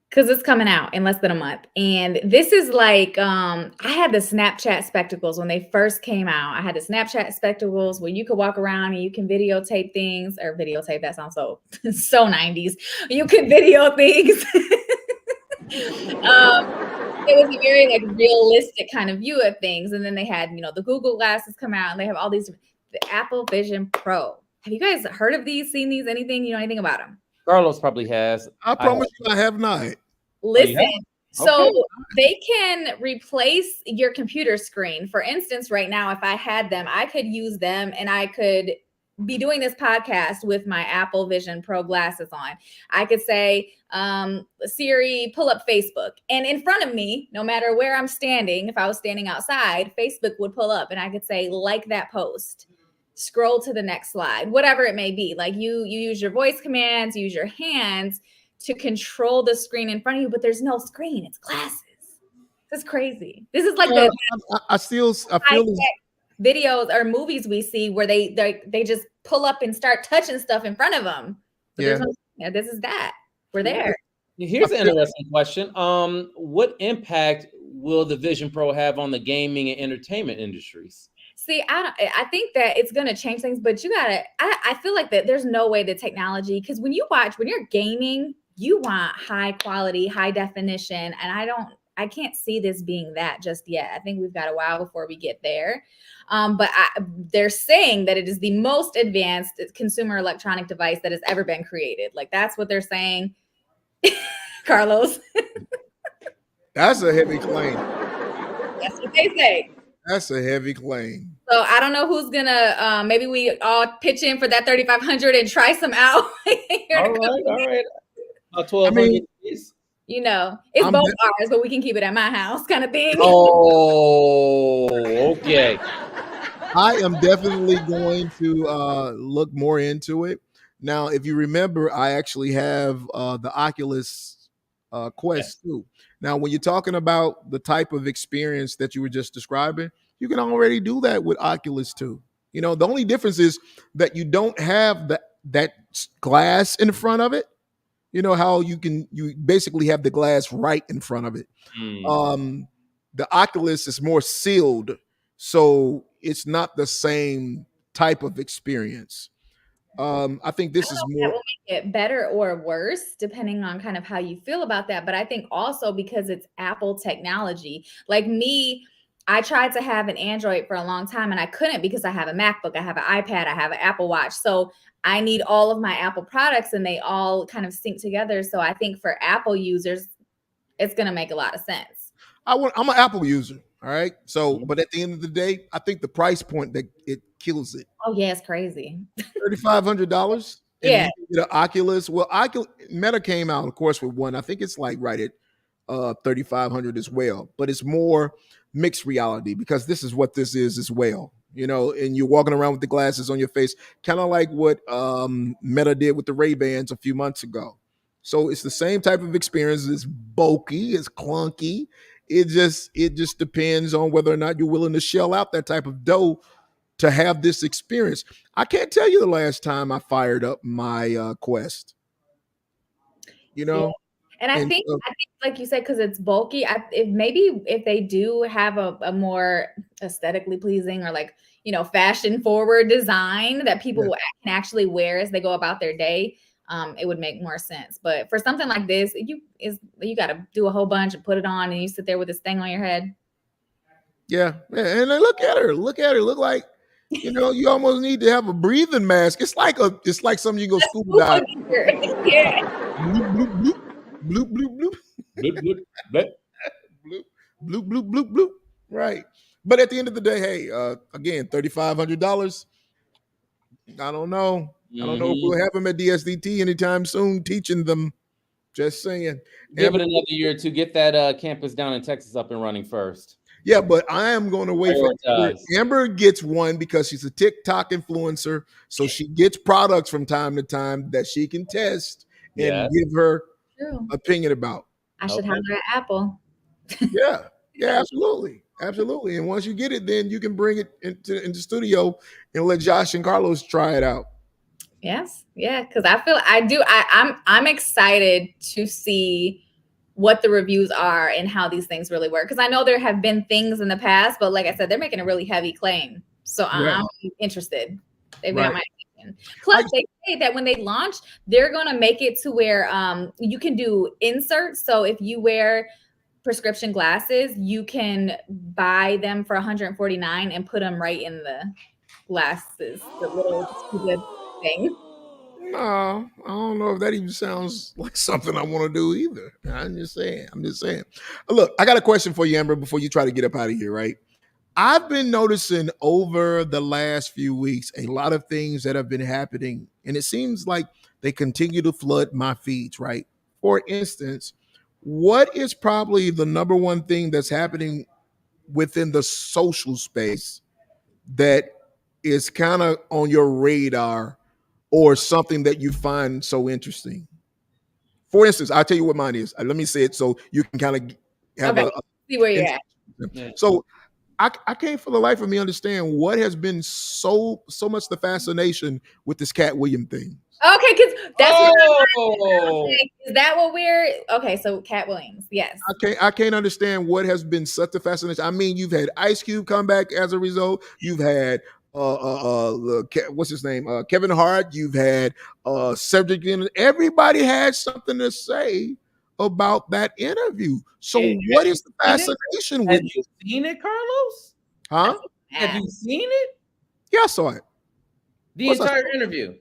because it's coming out in less than a month. And this is like, I had the Snapchat spectacles when they first came out. I had the Snapchat spectacles where you could walk around and you can videotape things or videotape. That sounds so 90s. You could video things. It was a very like realistic kind of view of things. And then they had, the Google glasses come out and they have all these, the Apple Vision Pro. Have you guys heard of these, seen these, anything? You know anything about them? Karlos probably has. I promise you I have not. Listen, so Okay. they can replace your computer screen. For instance, right now, if I had them, I could use them and I could be doing this podcast with my Apple Vision Pro glasses on. I could say, Siri, pull up Facebook. And in front of me, no matter where I'm standing, if I was standing outside, Facebook would pull up and I could say, like that post, scroll to the next slide, whatever it may be. Like you use your voice commands, use your hands to control the screen in front of you, but there's no screen, it's glasses. This is crazy. This is like Yeah, the I feel as, videos or movies we see where they just pull up and start touching stuff in front of them. But yeah. there's no, yeah, this is that. We're there. Here's an interesting question. What impact will the Vision Pro have on the gaming and entertainment industries? See, I think that it's going to change things, but I feel like that there's no way the technology, because when you're gaming, you want high quality, high definition. And I can't see this being that just yet. I think we've got a while before we get there. But they're saying that it is the most advanced consumer electronic device that has ever been created. Like, that's what they're saying. Karlos. that's a heavy claim. That's what they say. That's a heavy claim. So I don't know who's gonna. Maybe we all pitch in for that 3,500 and try some out. All right. 1,200. You know, it's both ours, but we can keep it at my house, kind of thing. Oh, okay. I am definitely going to look more into it. Now, if you remember, I actually have the Oculus Quest 2. Now, when you're talking about the type of experience that you were just describing, you can already do that with Oculus 2. You know, the only difference is that you don't have that glass in front of it. You know how you basically have the glass right in front of it. The Oculus is more sealed, so it's not the same type of experience. I think this is more. That will make it better or worse, depending on kind of how you feel about that. But I think also because it's Apple technology, like me, I tried to have an Android for a long time and I couldn't because I have a MacBook, I have an iPad, I have an Apple Watch. So I need all of my Apple products and they all kind of sync together. So I think for Apple users, it's going to make a lot of sense. I'm an Apple user. All right. So, but at the end of the day, I think the price point that it kills it. Oh yeah, it's crazy. $3,500. Yeah. The Oculus. Well, Meta came out, of course, with one. I think it's like right at 3,500 as well. But it's more mixed reality because this is what this is as well. You know, and you're walking around with the glasses on your face, kind of like what Meta did with the Ray-Bans a few months ago. So it's the same type of experience. It's bulky, it's clunky. It just depends on whether or not you're willing to shell out that type of dough to have this experience. I can't tell you the last time I fired up my Quest. You know, and I think like you said, because it's bulky. If they do have a more aesthetically pleasing or like fashion forward design that people can actually wear as they go about their day. It would make more sense. But for something like this, you got to do a whole bunch and put it on, and you sit there with this thing on your head. Yeah, and then look at her. Look like you almost need to have a breathing mask. It's like something you go scuba dive. Yeah. Bloop bloop bloop bloop bloop bloop bloop bloop bloop bloop. Right. But at the end of the day, hey, again, $3,500. I don't know. I don't know if we'll have them at DSDT anytime soon teaching them. Just saying. Give it another year or two. Get that campus down in Texas up and running first. Yeah, but I am going to wait for Amber. Amber gets one because she's a TikTok influencer. So she gets products from time to time that she can test and give her opinion about. I should holler at Apple. Yeah, absolutely. Absolutely. And once you get it, then you can bring it into the studio and let Josh and Karlos try it out. Yes. Yeah. Because I'm excited to see what the reviews are and how these things really work. Because I know there have been things in the past, but like I said, they're making a really heavy claim. So I'm interested. They've got my opinion. Plus, they say that when they launch, they're going to make it to where you can do inserts. So if you wear prescription glasses, you can buy them for $149 and put them right in the glasses, the little stupid thing. No, I don't know if that even sounds like something I want to do either. I'm just saying. Look, I got a question for you, Amber, before you try to get up out of here, right? I've been noticing over the last few weeks a lot of things that have been happening, and it seems like they continue to flood my feeds, right? For instance, what is probably the number one thing that's happening within the social space that is kind of on your radar or something that you find so interesting? For instance, I'll tell you what mine is. Let me say it so you can kind of have a See where you're And at. Yeah. so I can't for the life of me understand what has been so much the fascination with this Cat Williams thing. Okay, because that's what Oh, I'm saying. Is that what we're okay? So Cat Williams, yes. I can't understand what has been such a fascination. I mean, you've had Ice Cube come back as a result. You've had what's his name? Kevin Hart. You've had Cedric. Everybody had something to say about that interview. So have what you is the seen it? fascination Have with you seen it, Carlos? huh? Have you seen it? Yeah, I saw it. The What's entire interview.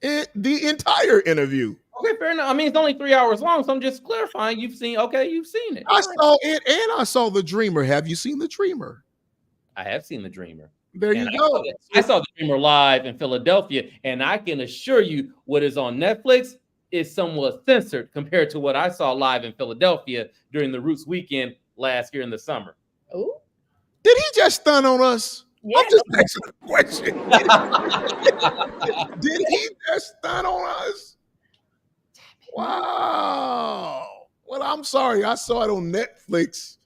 the entire interview. Okay, fair enough. I mean, it's only 3 hours long, so I'm just clarifying. You've seen it. I saw it and I saw The Dreamer. Have you seen The Dreamer? I have seen The Dreamer. There And you go. I saw The Dreamer live in Philadelphia, and I can assure you what is on Netflix is somewhat censored compared to what I saw live in Philadelphia during the Roots weekend last year in the summer. Ooh. Did he just stun on us? Yeah. I'm just asking a question. Did he just stun on us? Wow. Well, I'm sorry. I saw it on Netflix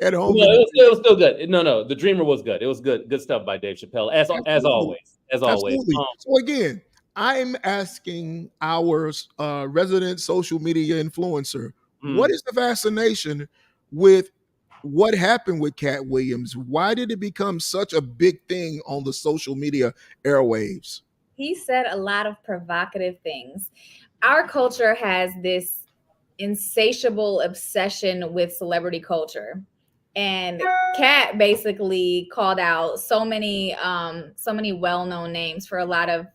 at home. No, it was still good. No, The Dreamer was good. It was good stuff by Dave Chappelle, as always. Absolutely. So again, I'm asking our resident social media influencer, what is the fascination with what happened with Cat Williams? Why did it become such a big thing on the social media airwaves? He said a lot of provocative things. Our culture has this insatiable obsession with celebrity culture. And Cat basically called out so many well-known names for a lot of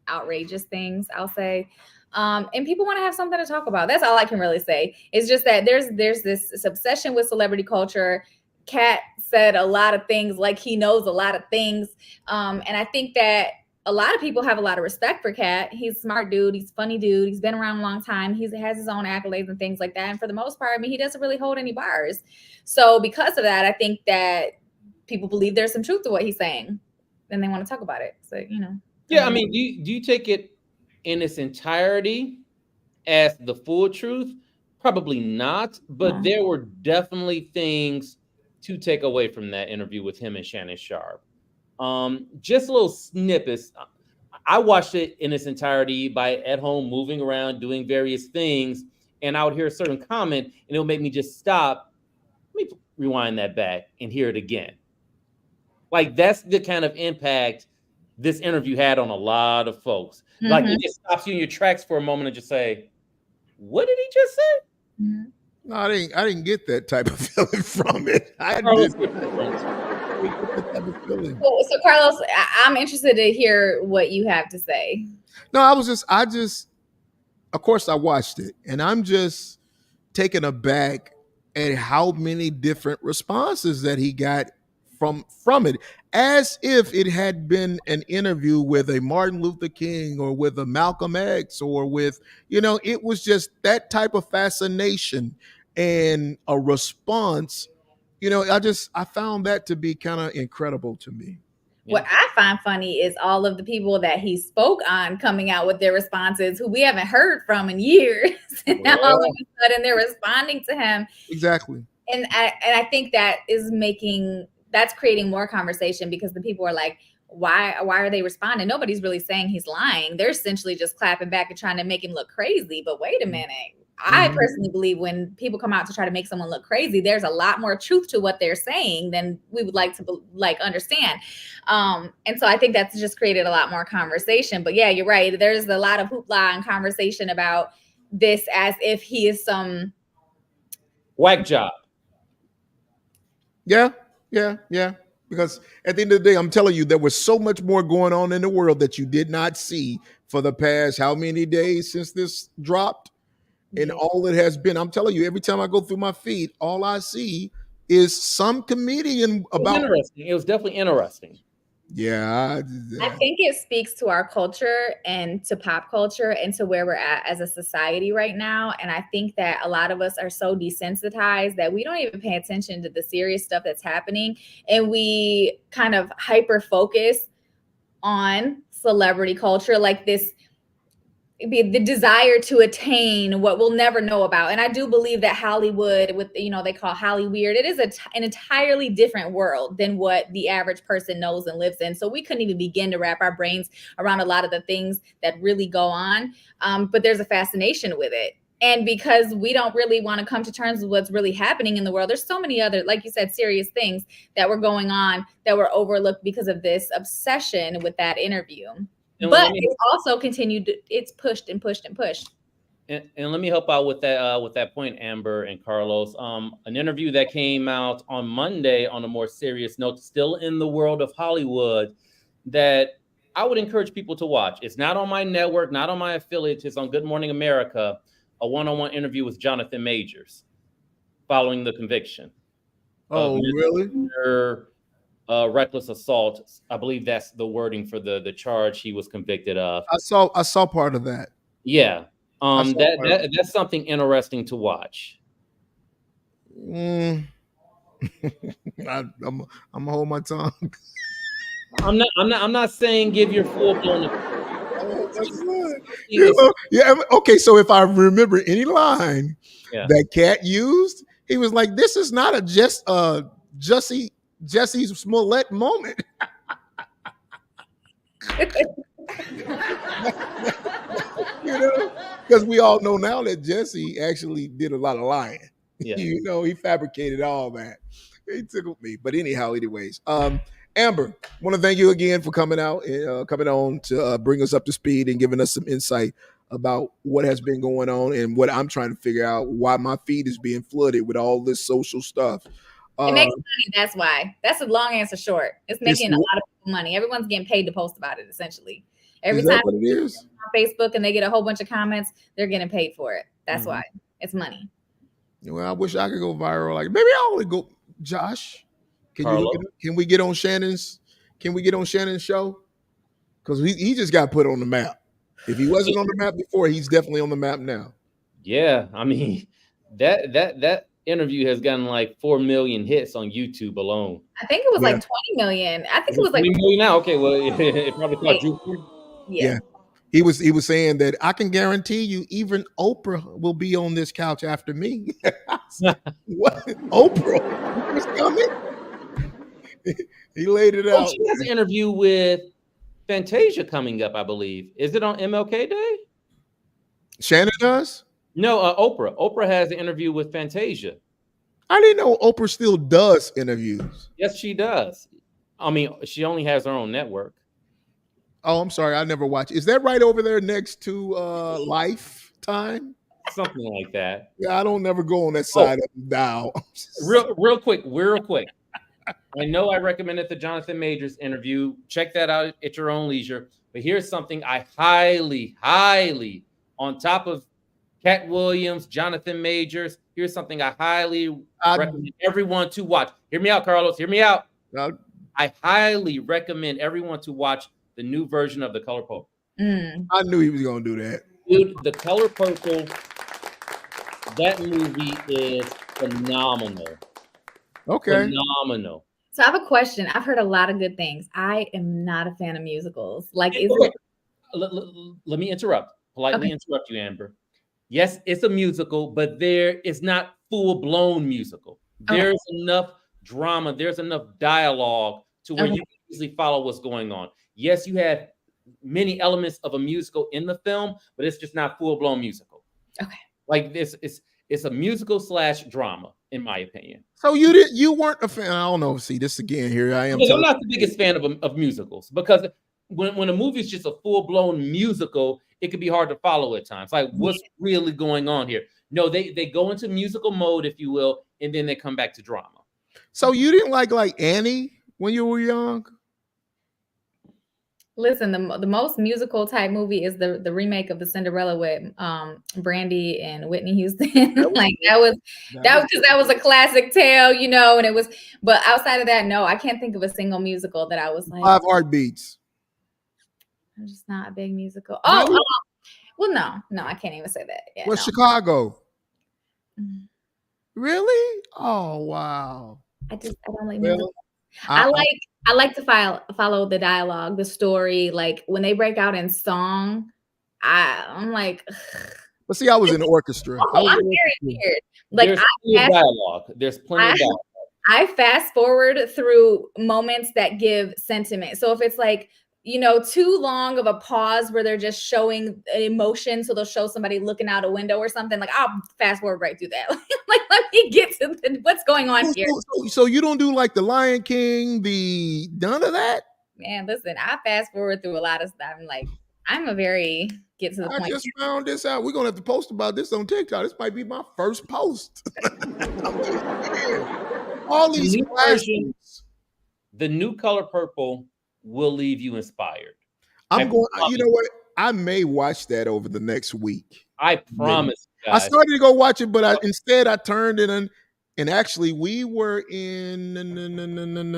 outrageous things, I'll say. And people want to have something to talk about. That's all I can really say. It's just that there's this obsession with celebrity culture. Cat said a lot of things like he knows a lot of things. And I think that a lot of people have a lot of respect for Cat. He's a smart dude. He's a funny dude. He's been around a long time. He has his own accolades and things like that. And for the most part, I mean, he doesn't really hold any bars. So because of that, I think that people believe there's some truth to what he's saying. And they want to talk about it. So, you know. Yeah, I mean, do you take it in its entirety as the full truth? Probably not, but there were definitely things to take away from that interview with him and Shannon Sharp. Just little snippets. I watched it in its entirety by at home, moving around, doing various things, and I would hear a certain comment, and it would make me just stop. Let me rewind that back and hear it again. Like that's the kind of impact this interview had on a lot of folks. Mm-hmm. Like it just stops you in your tracks for a moment and just say, "What did he just say?" Mm-hmm. No, I didn't get that type of feeling from it. So Carlos, I'm interested to hear what you have to say. No, I just, of course, I watched it, and I'm just taken aback at how many different responses that he got from it, as if it had been an interview with a Martin Luther King or with a Malcolm X or with, it was just that type of fascination and a response. I found that to be kind of incredible to me. What I find funny is all of the people that he spoke on coming out with their responses who we haven't heard from in years. And now all of a sudden they're responding to him. Exactly. And I think that's creating more conversation because the people are like, why are they responding? Nobody's really saying he's lying. They're essentially just clapping back and trying to make him look crazy. But wait a minute. I personally believe when people come out to try to make someone look crazy, there's a lot more truth to what they're saying than we would like to understand. And so I think that's just created a lot more conversation. But yeah, you're right. There's a lot of hoopla and conversation about this as if he is some whack job. Yeah. Because at the end of the day, I'm telling you, there was so much more going on in the world that you did not see for the past how many days since this dropped. And all it has been, I'm telling you, every time I go through my feed, all I see is some comedian about. It was definitely interesting. Yeah. I think it speaks to our culture and to pop culture and to where we're at as a society right now. And I think that a lot of us are so desensitized that we don't even pay attention to the serious stuff that's happening. And we kind of hyper focus on celebrity culture like this. be the desire to attain what we'll never know about. And I do believe that Hollywood, with, you know, they call Holly weird, it is an entirely different world than what the average person knows and lives in. So we couldn't even begin to wrap our brains around a lot of the things that really go on. But there's a fascination with it. And because we don't really want to come to terms with what's really happening in the world, there's so many other, like you said, serious things that were going on that were overlooked because of this obsession with that interview. But it's also continued. It's pushed and pushed and pushed. And let me help out with that point, Amber and Carlos. An interview that came out on Monday on a more serious note, still in the world of Hollywood, that I would encourage people to watch. It's not on my network, not on my affiliates. It's on Good Morning America. A one-on-one interview with Jonathan Majors following the conviction. Oh, really? Reckless assault. I believe that's the wording for the charge he was convicted of. I saw part of that. Yeah. That's something interesting to watch. I'm gonna hold my tongue. I'm not saying give your full blown. Yeah. Okay. So if I remember any line that Cat used, he was like, "This is not a Jussie Smollett moment." You know, because we all know now that Jesse actually did a lot of lying. Yeah. You know, he fabricated all that. He tickled me. But anyways, Amber, want to thank you again for coming on to bring us up to speed and giving us some insight about what has been going on and what I'm trying to figure out, why my feed is being flooded with all this social stuff. It makes money. That's why. That's the long answer short. It's making a lot of people money. Everyone's getting paid to post about it, essentially. Every time what it is? On Facebook and they get a whole bunch of comments, they're getting paid for it. That's why. It's money. Well, I wish I could go viral. Like, maybe I'll only go. Josh, can we get on Shannon's show? Because he just got put on the map. If he wasn't on the map before, he's definitely on the map now. Yeah, I mean, that interview has gotten like 4 million hits on YouTube alone. I think it was like 20 million. I think it was like 20 million now. Okay, well, it probably caught you. Yeah. He was saying that I can guarantee you even Oprah will be on this couch after me. What? Oprah was coming? He laid it out. She has an interview with Fantasia coming up, I believe. Is it on MLK Day? Shannon does? No, Oprah. Oprah has an interview with Fantasia. I didn't know Oprah still does interviews. Yes, she does. I mean, she only has her own network. Oh, I'm sorry. I never watched. Is that right over there next to Lifetime? Something like that. Yeah, I don't never go on that side of the dial. Real quick. I know I recommended the Jonathan Majors interview. Check that out at your own leisure. But here's something I highly, on top of Cat Williams, Jonathan Majors, here's something I highly recommend everyone to watch. Hear me out, Carlos. Hear me out. I highly recommend everyone to watch the new version of The Color Purple. I knew he was going to do that. Dude, The Color Purple, that movie is phenomenal. Okay. Phenomenal. So I have a question. I've heard a lot of good things. I am not a fan of musicals. Like, let me politely interrupt you, Amber. Yes, it's a musical, but it's not full-blown musical. There's enough drama, there's enough dialogue to where you can easily follow what's going on. Yes, you have many elements of a musical in the film, but it's just not full-blown musical. Okay. Like this, it's a musical / drama, in my opinion. So you weren't a fan. I don't know. See, this again, here I am. I'm not the biggest fan of musicals, because when a movie is just a full-blown musical, it could be hard to follow at times. Like, what's really going on here? No, they go into musical mode, if you will, and then they come back to drama. So you didn't like Annie when you were young? Listen, the most musical type movie is the remake of the Cinderella with Brandy and Whitney Houston. Like that was a classic tale, you know, and it was. But outside of that, no, I can't think of a single musical that I was like 5 Heartbeats. I'm just not a big musical. Well, no, I can't even say that. Yeah, well, Chicago. Really? Oh, wow. I don't like music. I like to follow the dialogue, the story. Like when they break out in song, I'm like, But see, I was in the orchestra. I was I'm in the very orchestra. weird. Like There's plenty of dialogue. There's plenty of dialogue. I fast forward through moments that give sentiment. So if it's like, too long of a pause where they're just showing emotion, so they'll show somebody looking out a window or something, like I'll fast forward right through that. Like, let me get to what's going on here. So you don't do like the Lion King, none of that? Man, listen, I fast forward through a lot of stuff. I'm like, I'm a very get to the point. I just found this out. We're gonna have to post about this on TikTok. This might be my first post. All these versions. The new color purple will leave you inspired. You know what? I may watch that over the next week. I promise. Guys. I started to go watch it, but instead I turned it on. And actually, we were in.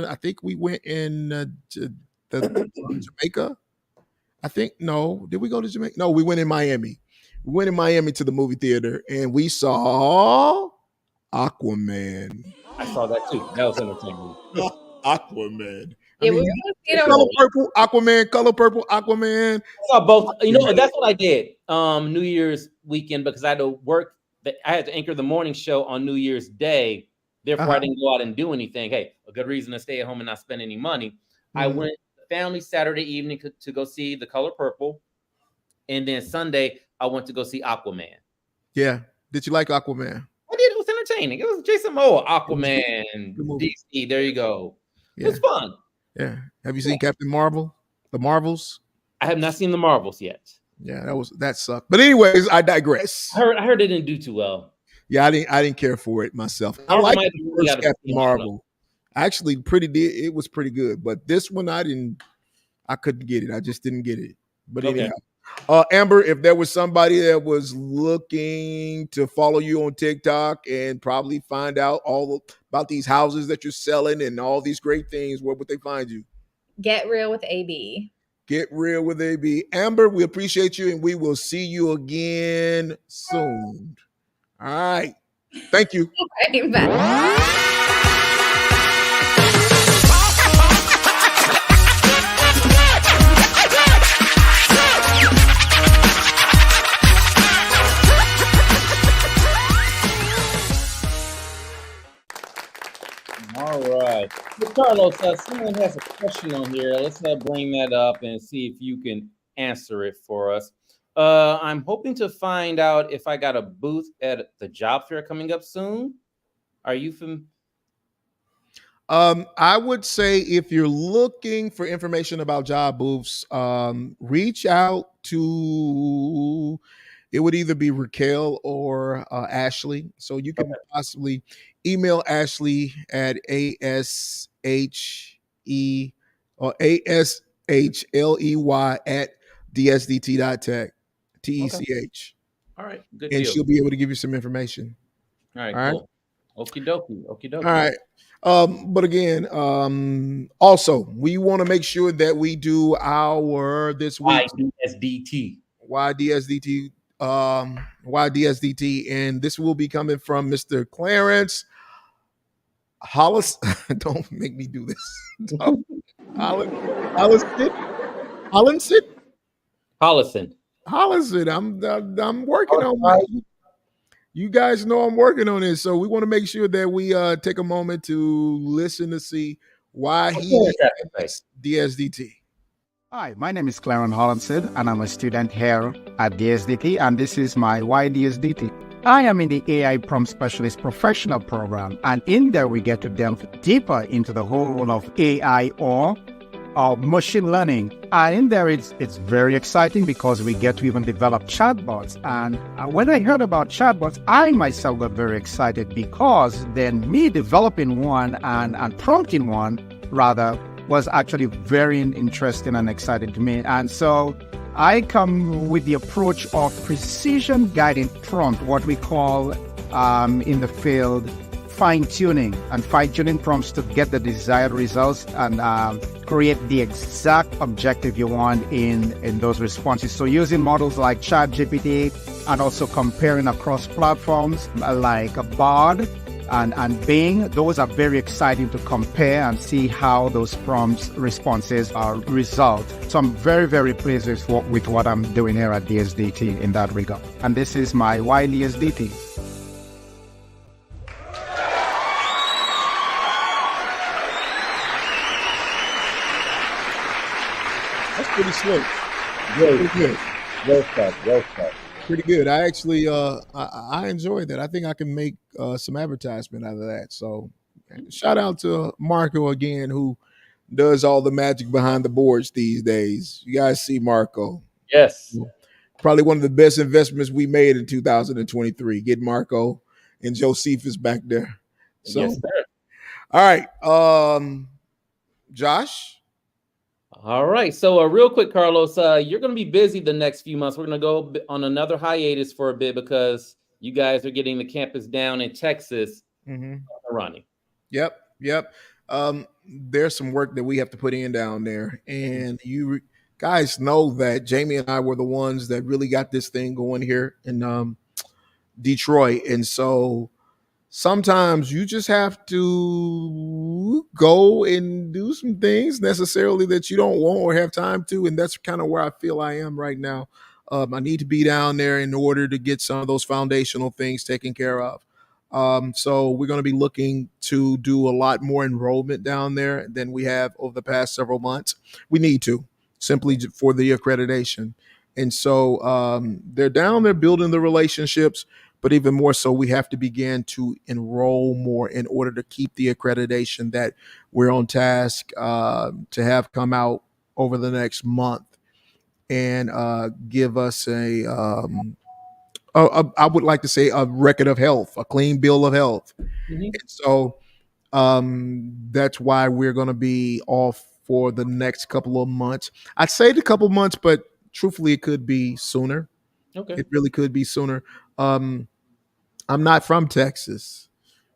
I think we went in Jamaica. I think no. Did we go to Jamaica? No, we went in Miami. We went in Miami to the movie theater, and we saw Aquaman. I saw that too. That was entertaining. Aquaman. Color purple, Aquaman, color purple, Aquaman. I saw both. That's what I did. New Year's weekend, because I had to work. I had to anchor the morning show on New Year's Day. Therefore, I didn't go out and do anything. Hey, a good reason to stay at home and not spend any money. Mm-hmm. I went family Saturday evening to go see The Color Purple, and then Sunday I went to go see Aquaman. Yeah, did you like Aquaman? I did. It was entertaining. It was Jason Momoa, Aquaman, DC. There you go. Yeah. It was fun. Yeah. Have you seen Captain Marvel? The Marvels? I have not seen the Marvels yet. Yeah, that sucked. But anyways, I digress. I heard it didn't do too well. Yeah, I didn't care for it myself. I liked the first Captain Marvel. Actually, it was pretty good. But this one, I couldn't get it. I just didn't get it. But anyhow. Amber, if there was somebody that was looking to follow you on TikTok and probably find out all about these houses that you're selling and all these great things, where would they find you? Get Real with AB. Get Real with AB. Amber, we appreciate you, and we will see you again soon. All right. Thank you. All right. So Carlos, someone has a question on here. Let's bring that up and see if you can answer it for us. I'm hoping to find out if I got a booth at the job fair coming up soon. Are you from? I would say if you're looking for information about job booths, reach out to, it would either be Raquel or Ashley. So you can possibly email Ashley at ASHE or ASHLEY at DSDT.tech. TECH. All right. Good and deal. She'll be able to give you some information. All right. All right. Okie dokie. All right. But again, also we want to make sure that we do our this week YDSDT, and this will be coming from Mr. Clarence Hollis. Don't make me do this. Hollison. I'm working on that. You guys know I'm working on this, so we want to make sure that we take a moment to listen to see why he is DSDT. Hi, my name is Clarence Hollinson, and I'm a student here at DSDT, and this is my Why DSDT. I am in the AI Prompt Specialist Professional Program, and in there we get to delve deeper into the whole role of AI or machine learning. And in there it's very exciting because we get to even develop chatbots. And when I heard about chatbots, I myself got very excited because then me developing one and prompting one rather was actually very interesting and exciting to me. And so I come with the approach of precision guided prompt, what we call in the field fine-tuning prompts to get the desired results and create the exact objective you want in those responses. So using models like ChatGPT and also comparing across platforms like Bard and Bing. Those are very exciting to compare and see how those prompts responses are result. So I'm very, very pleased with what I'm doing here at DSDT in that regard. And this is my why DSDT. That's pretty slick. Very Pretty good. well said. Well said. Pretty good. I actually I enjoyed that. I think I can make some advertisement out of that. So shout out to Marco again, who does all the magic behind the boards these days. You guys see Marco. Yes. Probably one of the best investments we made in 2023. Get Marco and Josephus back there. So Yes, sir. all right. Josh. All right. So, real quick, Carlos, you're going to be busy the next few months. We're going to go on another hiatus for a bit because you guys are getting the campus down in Texas running. Yep. There's some work that we have to put in down there, and you guys know that Jamie and I were the ones that really got this thing going here in Detroit, and so sometimes you just have to go and do some things necessarily that you don't want or have time to. And that's kind of where I feel I am right now. I need to be down there in order to get some of those foundational things taken care of. So we're going to be looking to do a lot more enrollment down there than we have over the past several months. We need to, simply for the accreditation. And so they're down there building the relationships. But even more so, we have to begin to enroll more in order to keep the accreditation that we're on task to have come out over the next month and give us I would like to say a record of health, a clean bill of health. And so that's why we're going to be off for the next couple of months. I'd say the couple months, but truthfully, it could be sooner. Okay. It really could be sooner. I'm not from Texas,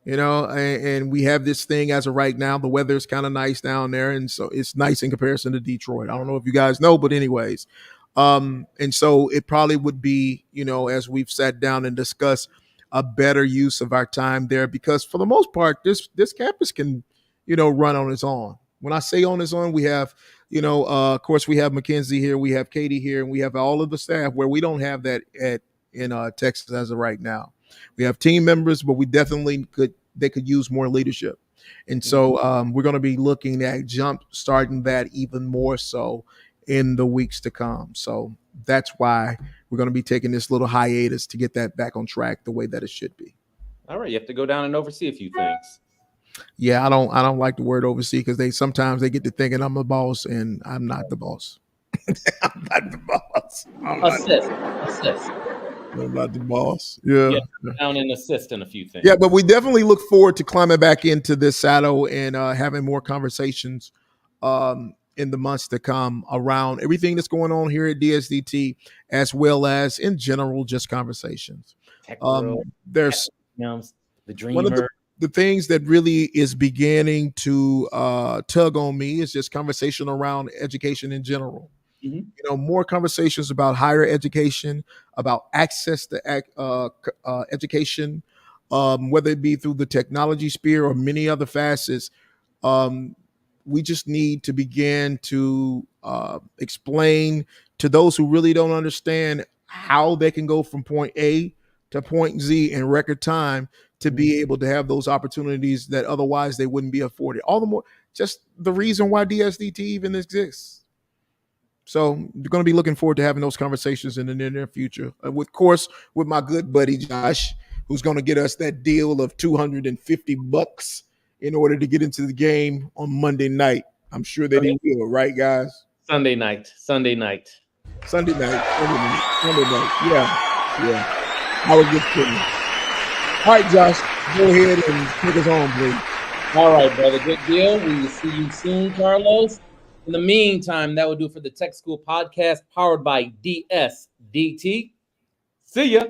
and we have this thing as of right now. The weather is kind of nice down there, and so it's nice in comparison to Detroit. I don't know if you guys know, but anyways, and so it probably would be, as we've sat down and discussed, a better use of our time there, because for the most part, this campus can, run on its own. When I say on its own, we have, of course, we have Mackenzie here, we have Katie here, and we have all of the staff where we don't have that in Texas as of right now. We have team members, but we definitely could use more leadership. And so we're going to be looking at starting that even more so in the weeks to come. So that's why we're going to be taking this little hiatus to get that back on track the way that it should be. All right. You have to go down and oversee a few things. Yeah, I don't like the word oversee because sometimes they get to thinking I'm the boss, and I'm not the boss. I'm not the boss. Assist. I'm not the boss. Yeah. Down and assist in a few things. Yeah, but we definitely look forward to climbing back into this saddle and having more conversations in the months to come around everything that's going on here at DSDT, as well as in general, just conversations. There's the dreamer. One of the things that really is beginning to tug on me is just conversation around education in general. More conversations about higher education, about access to education, whether it be through the technology sphere or many other facets. We just need to begin to explain to those who really don't understand how they can go from point A to point Z in record time to be able to have those opportunities that otherwise they wouldn't be afforded. All the more, just the reason why DSDT even exists. So you're going to be looking forward to having those conversations in the near future. Of course, with my good buddy Josh, who's going to get us that deal of $250 in order to get into the game on Monday night. I'm sure that he will, right, guys? Sunday night. Yeah. I would get to you. All right, Josh, go ahead and take us home, please. All right, brother. Good deal. We will see you soon, Carlos. In the meantime, that will do for the Tech School Podcast powered by DSDT. See ya.